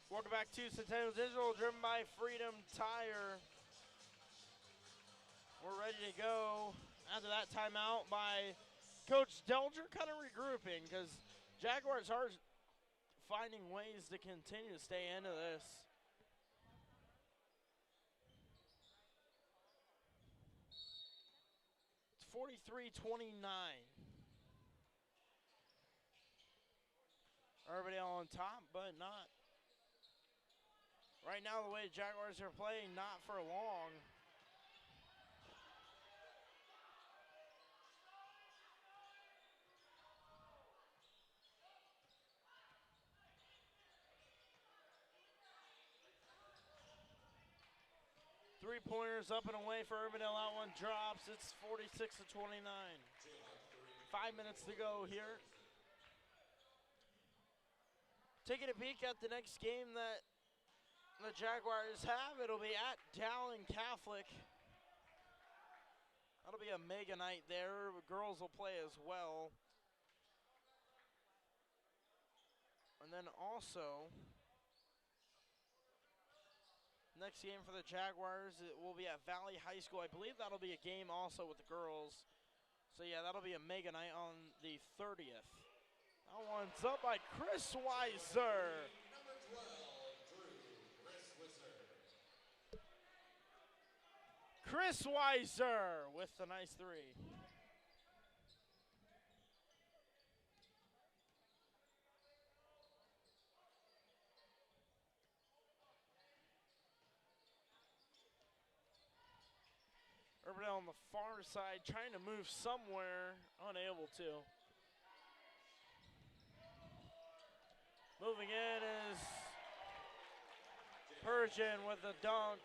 Welcome back to Centennial Digital, driven by Freedom Tire. We're ready to go after that timeout by Coach Delger, kind of regrouping because Jaguars are finding ways to continue to stay into this. It's 43-29. Urbandale on top, but not Right now, the way the Jaguars are playing, not for long. Three-pointers up and away for Urbandale. That one drops. It's 46-29. 5 minutes to go here. Taking a peek at the next game that the Jaguars have, it'll be at Dowling Catholic. That'll be a mega night there. The girls will play as well. And then also, next game for the Jaguars, it will be at Valley High School. I believe that'll be a game also with the girls. So yeah, that'll be a mega night on the 30th. That one's up by Chris Weiser. Number 12, Chris Weiser. Chris Weiser with the nice three. Urbandale on the far side trying to move somewhere, unable to. Moving in is Persian with the dunk.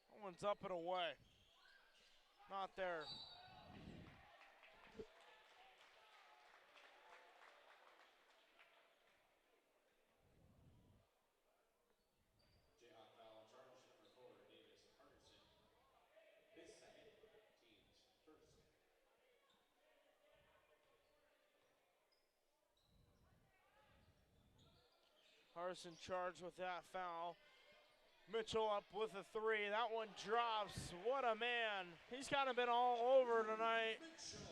That one's up and away. Not there. Jayhawk foul charge number 4, Davis Harrison. His second, team's first. Harrison charged with that foul. Mitchell up with a three. That one drops. What a man. He's kind of been all over tonight. Mitchell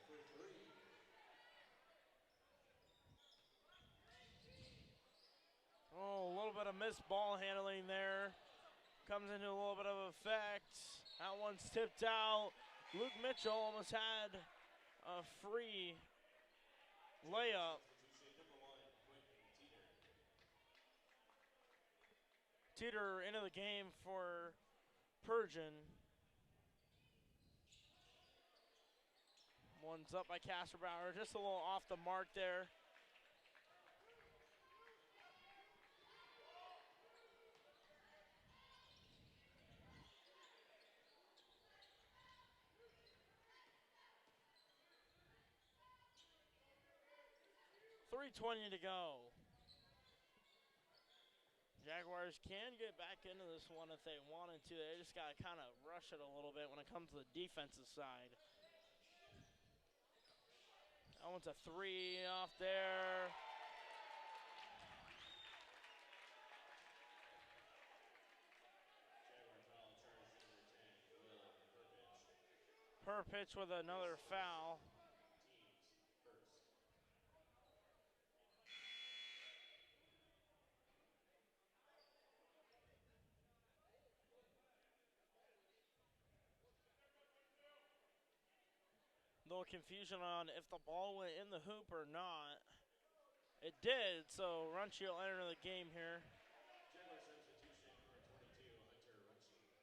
for 3. Oh, a little bit of missed ball handling there. Comes into a little bit of effect. That one's tipped out. Luke Mitchell almost had a free layup. Teeter into the game for Persian. One's up by Casperbauer, just a little off the mark there. .320 to go. Jaguars can get back into this one if they wanted to. They just got to kind of rush it a little bit when it comes to the defensive side. That one's a three off there. Perpich with another foul. Little confusion on if the ball went in the hoop or not. It did, so Runchie will enter the game here. Jaguar substitution number 22, Hunter Runchie.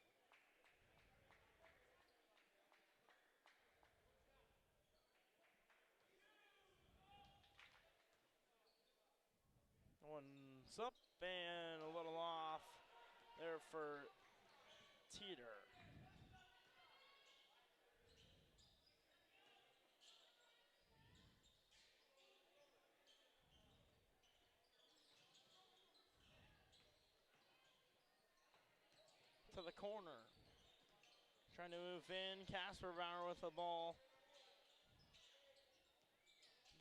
One's up and a little off there for Teeter. To the corner. Trying to move in. Casperbauer with the ball.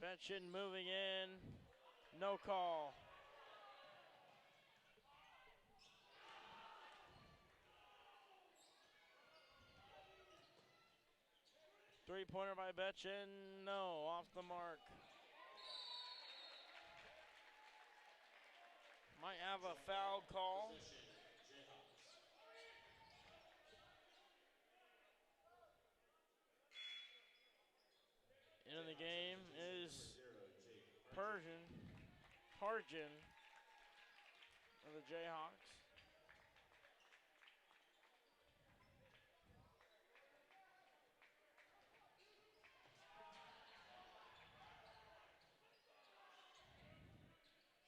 Betchin moving in. No call. Three-pointer by Betchin. No, off the mark. Might have a foul call. Position, Jayhawks. the game is Pargin of the Jayhawks.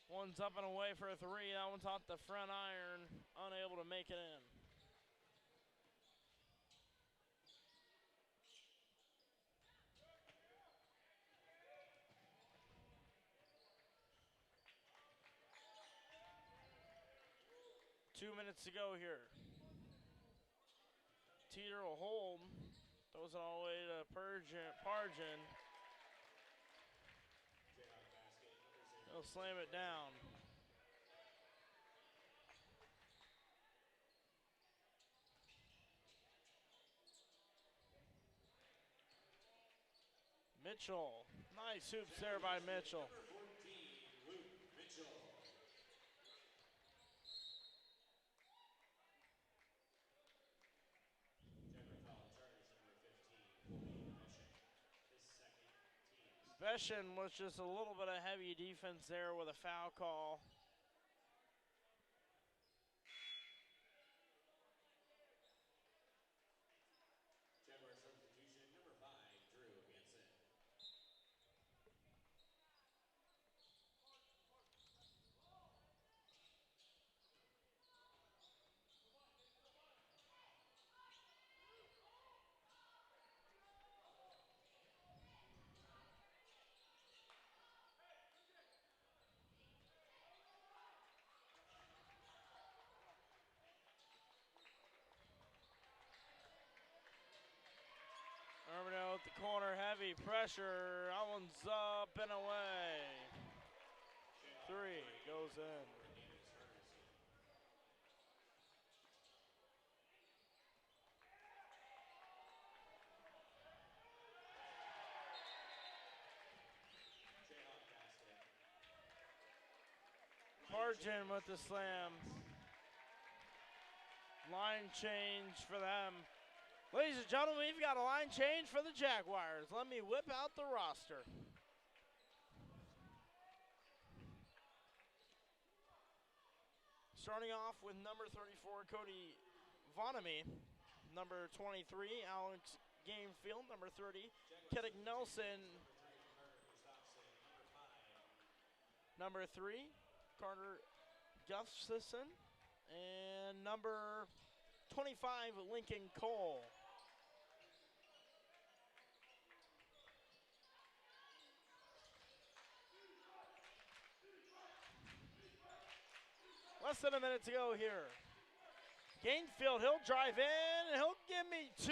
One's up and away for a three. That one's off the front iron, unable to make it in. Two minutes to go here. Teeter will hold. Throws it all the way to Pargin. He'll slam it down. Mitchell. Nice hoops there by Mitchell. Beshin was just a little bit of heavy defense there with a foul call. Jaguars substitution, number 5, Drew gets in. Urbandale at the corner, heavy pressure. That one's up and away. Three goes in. Pargin with the slam. Line change for them. Ladies and gentlemen, we've got a line change for the Jaguars. Let me whip out the roster. Starting off with number 34, Cody Vonamy. Number 23, Alex Gamefield. Number 30, Keddick Nelson. Number 3, Carter Gustafson. And number 25, Lincoln Cole. Less than a minute to go here. Gainfield, he'll drive in, and he'll give me two.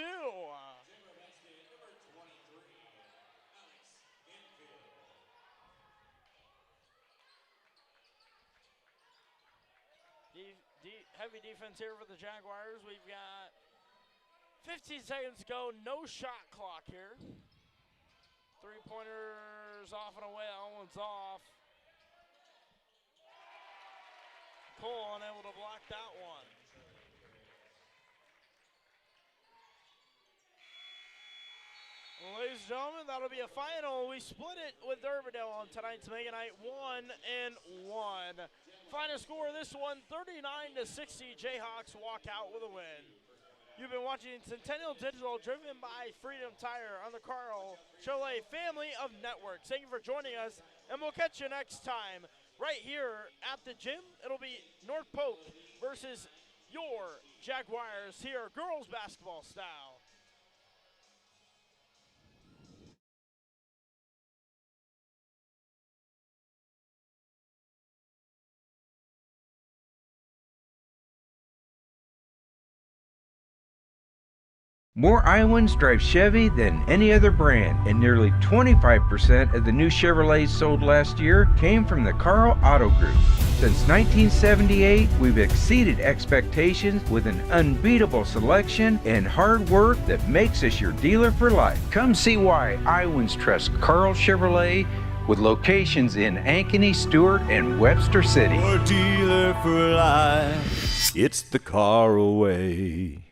Heavy defense here for the Jaguars. We've got 15 seconds to go, no shot clock here. Three-pointers off and away, that one's off. Cole unable to block that one. Well, ladies and gentlemen, that'll be a final. We split it with Urbandale on tonight's Mega Night, 1-1. Final score of this one, 39-60. Jayhawks walk out with a win. You've been watching Centennial Digital, driven by Freedom Tire on the Karl Chevrolet family of networks. Thank you for joining us, and we'll catch you next time right here at the gym. It'll be North Polk versus your Jaguars here, girls basketball style. More Iowans drive Chevy than any other brand, and nearly 25% of the new Chevrolets sold last year came from the Karl Auto Group. Since 1978, we've exceeded expectations with an unbeatable selection and hard work that makes us your dealer for life. Come see why Iowans trust Karl Chevrolet, with locations in Ankeny, Stewart, and Webster City. Your dealer for life. It's the Karl way.